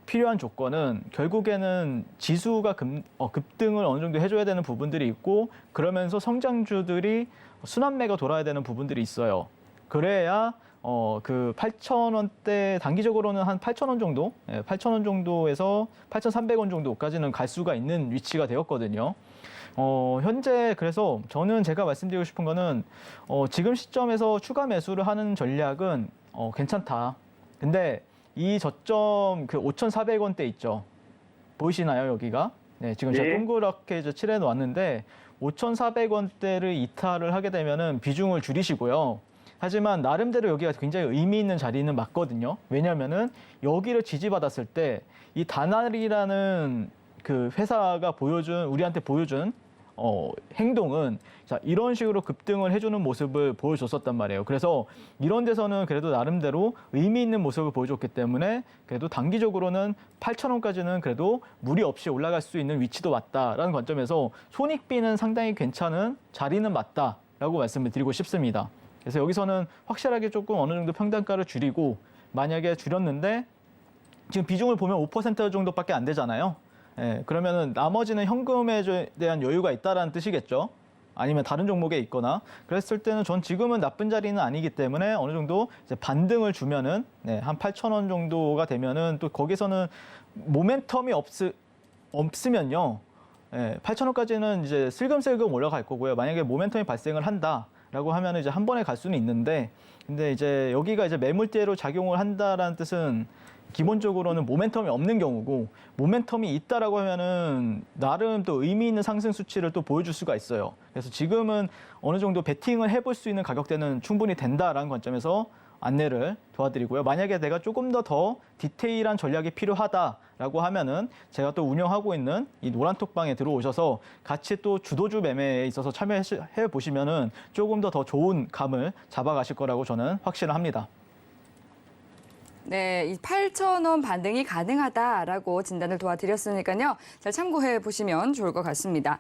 필요한 조건은 결국에는 지수가 급등을 어느 정도 해줘야 되는 부분들이 있고 그러면서 성장주들이 순환매가 돌아야 되는 부분들이 있어요. 그래야 그 8,000원대 단기적으로는 한 8,000원 정도, 8,000원 정도에서 8,300원 정도까지는 갈 수가 있는 위치가 되었거든요. 현재 그래서 저는 제가 말씀드리고 싶은 거는 지금 시점에서 추가 매수를 하는 전략은 괜찮다. 근데 이 저점 그 5,400원대 있죠. 보이시나요, 여기가? 네, 지금 제가 네. 동그랗게 이제 칠해 놓았는데 5,400원대를 이탈을 하게 되면은 비중을 줄이시고요. 하지만 나름대로 여기가 굉장히 의미 있는 자리는 맞거든요. 왜냐면은 여기를 지지받았을 때 이 다날이라는 그 회사가 우리한테 보여준 행동은 자, 이런 식으로 급등을 해주는 모습을 보여줬었단 말이에요. 그래서 이런 데서는 그래도 나름대로 의미 있는 모습을 보여줬기 때문에 그래도 단기적으로는 8,000원까지는 그래도 무리 없이 올라갈 수 있는 위치도 맞다라는 관점에서 손익비는 상당히 괜찮은 자리는 맞다라고 말씀을 드리고 싶습니다. 그래서 여기서는 확실하게 조금 어느 정도 평단가를 줄이고 만약에 줄였는데 지금 비중을 보면 5% 정도밖에 안 되잖아요. 예, 그러면은 나머지는 현금에 대한 여유가 있다라는 뜻이겠죠. 아니면 다른 종목에 있거나 그랬을 때는 전 지금은 나쁜 자리는 아니기 때문에 어느 정도 이제 반등을 주면은 한 8,000원 정도가 되면은 또 거기서는 모멘텀이 없으면요. 8,000원까지는 이제 슬금슬금 올라갈 거고요. 만약에 모멘텀이 발생을 한다라고 하면 이제 한 번에 갈 수는 있는데 근데 이제 여기가 이제 매물대로 작용을 한다라는 뜻은 기본적으로는 모멘텀이 없는 경우고 모멘텀이 있다라고 하면은 나름 또 의미 있는 상승 수치를 또 보여줄 수가 있어요. 그래서 지금은 어느 정도 베팅을 해볼 수 있는 가격대는 충분히 된다라는 관점에서 안내를 도와드리고요. 만약에 내가 조금 더 디테일한 전략이 필요하다라고 하면은 제가 또 운영하고 있는 이 노란톡방에 들어오셔서 같이 또 주도주 매매에 있어서 참여해 보시면은 조금 더 좋은 감을 잡아가실 거라고 저는 확신을 합니다. 네, 이 8,000원 반등이 가능하다라고 진단을 도와드렸으니까요. 잘 참고해 보시면 좋을 것 같습니다.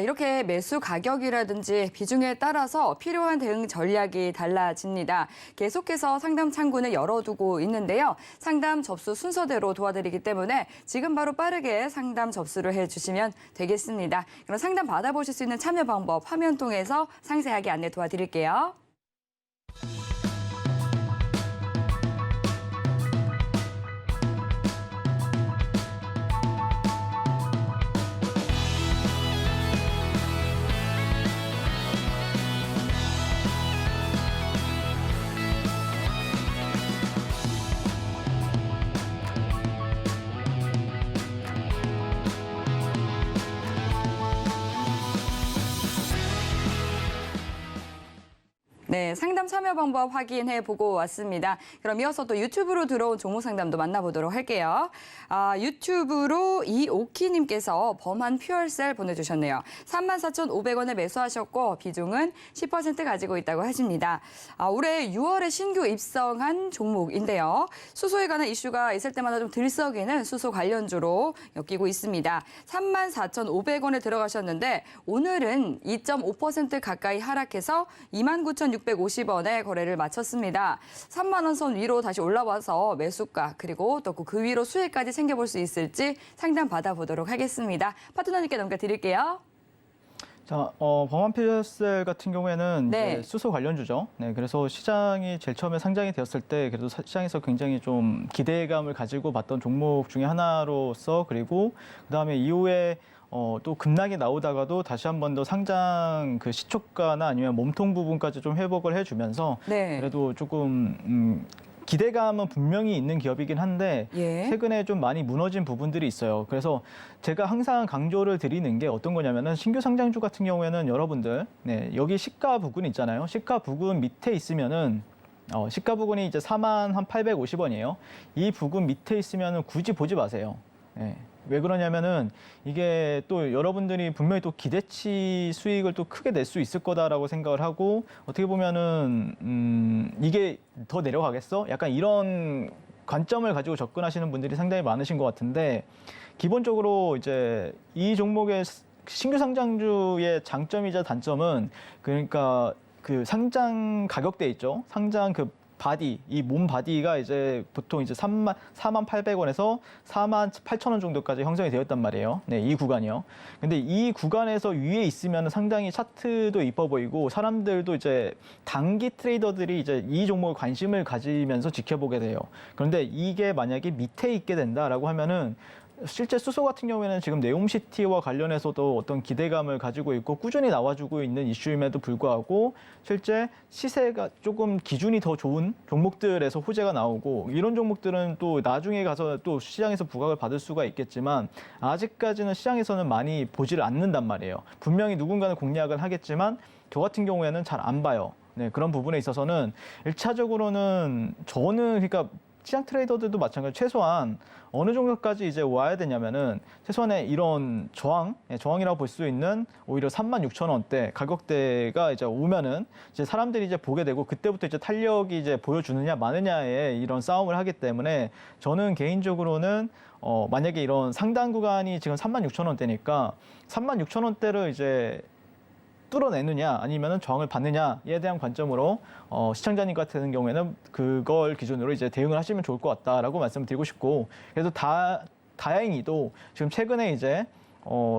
이렇게 매수 가격이라든지 비중에 따라서 필요한 대응 전략이 달라집니다. 계속해서 상담 창구는 열어두고 있는데요. 상담 접수 순서대로 도와드리기 때문에 지금 바로 빠르게 상담 접수를 해주시면 되겠습니다. 그럼 상담 받아보실 수 있는 참여 방법 화면 통해서 상세하게 안내 도와드릴게요. 네, 상담 참여 방법 확인해 보고 왔습니다. 그럼 이어서 또 유튜브로 들어온 종목 상담도 만나보도록 할게요. 유튜브로 이오키님께서 범한 퓨얼셀 보내주셨네요. 34,500원에 매수하셨고 비중은 10% 가지고 있다고 하십니다. 올해 6월에 신규 입성한 종목인데요. 수소에 관한 이슈가 있을 때마다 좀 들썩이는 수소 관련주로 엮이고 있습니다. 34,500원에 들어가셨는데 오늘은 2.5% 가까이 하락해서 29,650원에 거래를 마쳤습니다. 3만 원 선 위로 다시 올라와서 매수가 그리고 또 그 위로 수익까지 챙겨볼 수 있을지 상담 받아보도록 하겠습니다. 파트너님께 넘겨드릴게요. 자, 범한 퓨얼셀 같은 경우에는 네. 이제 수소 관련주죠. 네, 그래서 시장이 제일 처음에 상장이 되었을 때 그래도 시장에서 굉장히 좀 기대감을 가지고 봤던 종목 중에 하나로서 그리고 그다음에 이후에 또 급락이 나오다가도 다시 한 번 더 상장 그 시초가나 아니면 몸통 부분까지 좀 회복을 해주면서 네. 그래도 조금 기대감은 분명히 있는 기업이긴 한데 예. 최근에 좀 많이 무너진 부분들이 있어요. 그래서 제가 항상 강조를 드리는 게 어떤 거냐면은 신규 상장주 같은 경우에는 여러분들 여기 시가 부근 있잖아요. 시가 부근 밑에 있으면은 시가 부근이 이제 41,850원이에요. 이 부근 밑에 있으면은 굳이 보지 마세요. 왜 그러냐면은 이게 또 여러분들이 분명히 또 기대치 수익을 또 크게 낼 수 있을 거다라고 생각을 하고 어떻게 보면은 이게 더 내려가겠어? 약간 이런 관점을 가지고 접근하시는 분들이 상당히 많으신 것 같은데 기본적으로 이제 이 종목의 신규 상장주의 장점이자 단점은 그러니까 그 상장 가격대 있죠. 상장 그 바디, 이 몸 바디가 이제 보통 이제 4만 800원에서 4만 8천 원 정도까지 형성이 되었단 말이에요. 네, 이 구간이요. 근데 이 구간에서 위에 있으면 상당히 차트도 이뻐 보이고 사람들도 이제 단기 트레이더들이 이제 이 종목에 관심을 가지면서 지켜보게 돼요. 그런데 이게 만약에 밑에 있게 된다라고 하면은 실제 수소 같은 경우에는 지금 네옴시티와 관련해서도 어떤 기대감을 가지고 있고 꾸준히 나와주고 있는 이슈임에도 불구하고 실제 시세가 조금 기준이 더 좋은 종목들에서 호재가 나오고 이런 종목들은 또 나중에 가서 또 시장에서 부각을 받을 수가 있겠지만 아직까지는 시장에서는 많이 보지를 않는단 말이에요. 분명히 누군가는 공략을 하겠지만 저 같은 경우에는 잘 안 봐요. 네, 그런 부분에 있어서는 1차적으로는 저는 그러니까 시장 트레이더들도 마찬가지로 최소한 어느 정도까지 이제 와야 되냐면은 최소한의 이런 저항이라고 볼 수 있는 오히려 36,000원대 가격대가 이제 오면은 이제 사람들이 이제 보게 되고 그때부터 이제 탄력이 이제 보여주느냐 마느냐의 이런 싸움을 하기 때문에 저는 개인적으로는 만약에 이런 상단 구간이 지금 36,000원대니까 36,000원대를 이제 뚫어내느냐 아니면은 저항을 받느냐에 대한 관점으로 시청자님 같은 경우에는 그걸 기준으로 이제 대응을 하시면 좋을 것 같다라고 말씀을 드리고 싶고 그래도 다행히도 지금 최근에 이제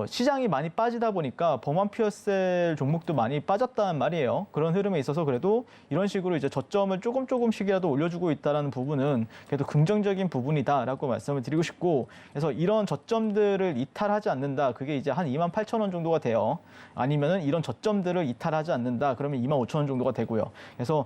시장이 많이 빠지다 보니까 범한 피어셀 종목도 많이 빠졌다는 말이에요. 그런 흐름에 있어서 그래도 이런 식으로 이제 저점을 조금씩이라도 올려주고 있다는 부분은 그래도 긍정적인 부분이다라고 말씀을 드리고 싶고 그래서 이런 저점들을 이탈하지 않는다. 그게 이제 한 28,000원 정도가 돼요. 아니면은 이런 저점들을 이탈하지 않는다. 그러면 25,000원 정도가 되고요. 그래서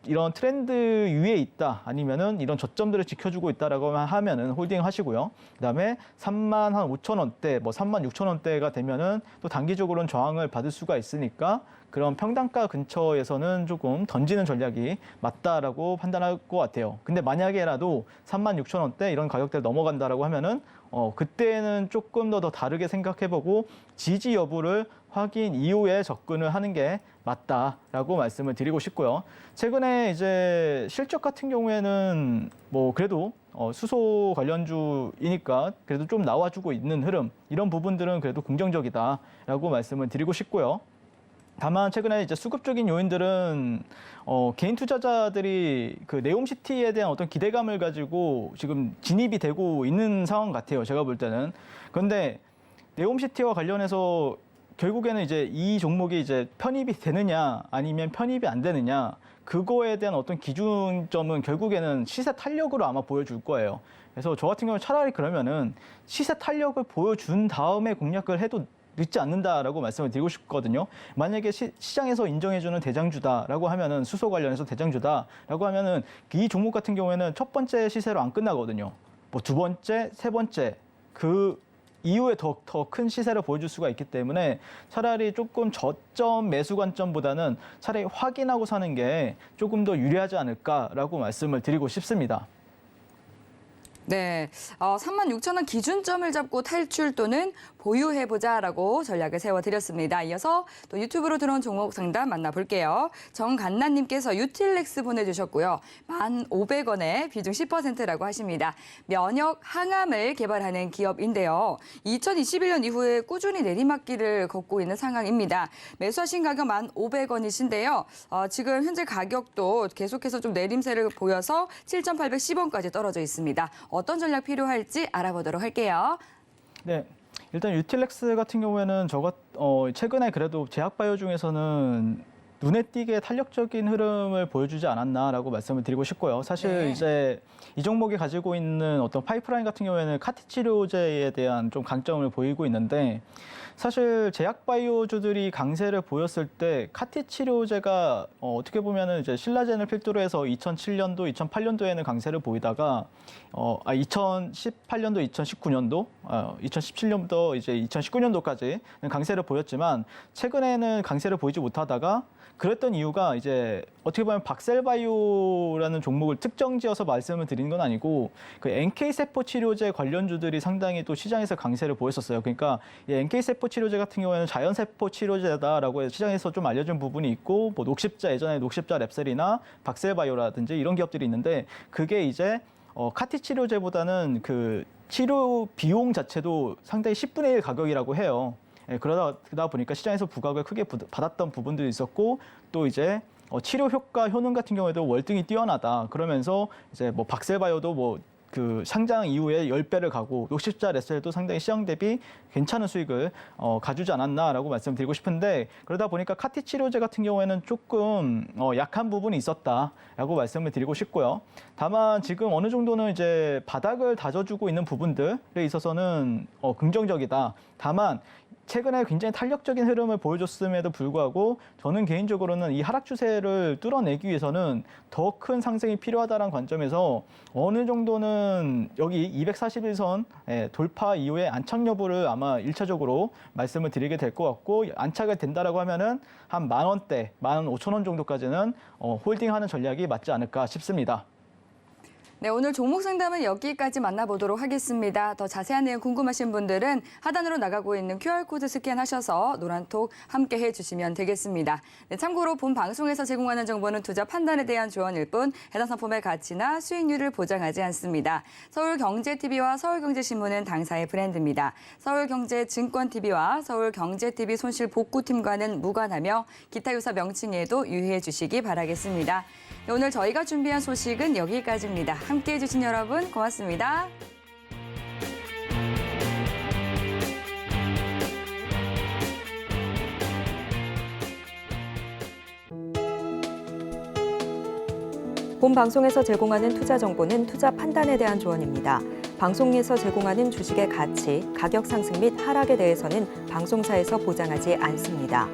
이런 트렌드 위에 있다. 아니면은 이런 저점들을 지켜주고 있다라고 하면은 홀딩 하시고요. 그다음에 35,000원대, 뭐 36,000원대가 되면은 또 단기적으로는 저항을 받을 수가 있으니까 그런 평단가 근처에서는 조금 던지는 전략이 맞다라고 판단할 것 같아요. 근데 만약에라도 36,000원대 이런 가격대를 넘어간다라고 하면은 그때는 조금 더 다르게 생각해보고 지지 여부를 확인 이후에 접근을 하는 게 맞다라고 말씀을 드리고 싶고요. 최근에 이제 실적 같은 경우에는 뭐 그래도 수소 관련주이니까 그래도 좀 나와주고 있는 흐름 이런 부분들은 그래도 긍정적이다라고 말씀을 드리고 싶고요. 다만 최근에 이제 수급적인 요인들은 개인 투자자들이 그 네옴시티에 대한 어떤 기대감을 가지고 지금 진입이 되고 있는 상황 같아요. 제가 볼 때는. 그런데 네옴시티와 관련해서 결국에는 이제 이 종목이 이제 편입이 되느냐 아니면 편입이 안 되느냐 그거에 대한 어떤 기준점은 결국에는 시세 탄력으로 아마 보여줄 거예요. 그래서 저 같은 경우는 차라리 그러면은 시세 탄력을 보여준 다음에 공략을 해도 늦지 않는다라고 말씀을 드리고 싶거든요. 만약에 시장에서 인정해주는 대장주다라고 하면은 수소 관련해서 대장주다라고 하면은 이 종목 같은 경우에는 첫 번째 시세로 안 끝나거든요. 뭐 두 번째, 세 번째 그 이후에 더 큰 시세를 보여줄 수가 있기 때문에 차라리 조금 저점 매수 관점보다는 차라리 확인하고 사는 게 조금 더 유리하지 않을까라고 말씀을 드리고 싶습니다. 네, 36,000원 기준점을 잡고 탈출 또는 보유해보자라고 전략을 세워드렸습니다. 이어서 또 유튜브로 들어온 종목 상담 만나볼게요. 정간나님께서 유틸렉스 보내주셨고요. 1,500원에 비중 10%라고 하십니다. 면역 항암을 개발하는 기업인데요. 2021년 이후에 꾸준히 내리막길을 걷고 있는 상황입니다. 매수하신 가격 1,500원이신데요. 지금 현재 가격도 계속해서 좀 내림세를 보여서 7,810원까지 떨어져 있습니다. 어떤 전략 필요할지 알아보도록 할게요. 네. 일단 유틸렉스 같은 경우에는 최근에 그래도 제약바이오 중에서는 눈에 띄게 탄력적인 흐름을 보여주지 않았나라고 말씀을 드리고 싶고요. 사실 이제 이 종목이 가지고 있는 어떤 파이프라인 같은 경우에는 카티 치료제에 대한 좀 강점을 보이고 있는데 사실 제약바이오주들이 강세를 보였을 때 카티 치료제가 어떻게 보면은 이제 신라젠을 필두로 해서 2007년도, 2008년도에는 강세를 보이다가 2018년도, 2019년도, 2017년부터 이제 2019년도까지 강세를 보였지만 최근에는 강세를 보이지 못하다가 그랬던 이유가 이제 어떻게 보면 박셀바이오라는 종목을 특정지어서 말씀을 드리는 건 아니고 그 NK세포 치료제 관련주들이 상당히 또 시장에서 강세를 보였었어요. 그러니까 이 NK세포 치료제 같은 경우에는 자연세포 치료제다라고 해서 시장에서 좀 알려진 부분이 있고 뭐 녹십자 예전에 녹십자 랩셀이나 박셀바이오라든지 이런 기업들이 있는데 그게 이제 카티 치료제보다는 그 치료 비용 자체도 상당히 10분의 1 가격이라고 해요. 그러다 보니까 시장에서 부각을 크게 받았던 부분도 있었고 또 이제 치료 효과, 효능 같은 경우에도 월등히 뛰어나다. 그러면서 이제 뭐 박셀바이오도 뭐 그 상장 이후에 10배를 가고 60자 레셀도 상당히 시장 대비 괜찮은 수익을 가주지 않았나라고 말씀드리고 싶은데, 그러다 보니까 카티 치료제 같은 경우에는 조금 약한 부분이 있었다라고 말씀을 드리고 싶고요. 다만 지금 어느 정도는 이제 바닥을 다져주고 있는 부분들에 있어서는 긍정적이다. 다만 최근에 굉장히 탄력적인 흐름을 보여줬음에도 불구하고 저는 개인적으로는 이 하락 추세를 뚫어내기 위해서는 더 큰 상승이 필요하다는 관점에서 어느 정도는 여기 241선 돌파 이후에 안착 여부를 아마 1차적으로 말씀을 드리게 될 것 같고, 안착이 된다라고 하면은 한 10,000원대, 15,000원 정도까지는 홀딩하는 전략이 맞지 않을까 싶습니다. 네, 오늘 종목 상담은 여기까지 만나보도록 하겠습니다. 더 자세한 내용 궁금하신 분들은 하단으로 나가고 있는 QR코드 스캔하셔서 노란톡 함께 해주시면 되겠습니다. 네, 참고로 본 방송에서 제공하는 정보는 투자 판단에 대한 조언일 뿐 해당 상품의 가치나 수익률을 보장하지 않습니다. 서울경제TV와 서울경제신문은 당사의 브랜드입니다. 서울경제증권TV와 서울경제TV 손실복구팀과는 무관하며 기타 유사 명칭에도 유의해 주시기 바라겠습니다. 네, 오늘 저희가 준비한 소식은 여기까지입니다. 함께해 주신 여러분 고맙습니다. 본 방송에서 제공하는 투자 정보는 투자 판단에 대한 조언입니다. 방송에서 제공하는 주식의 가치, 가격 상승 및 하락에 대해서는 방송사에서 보장하지 않습니다.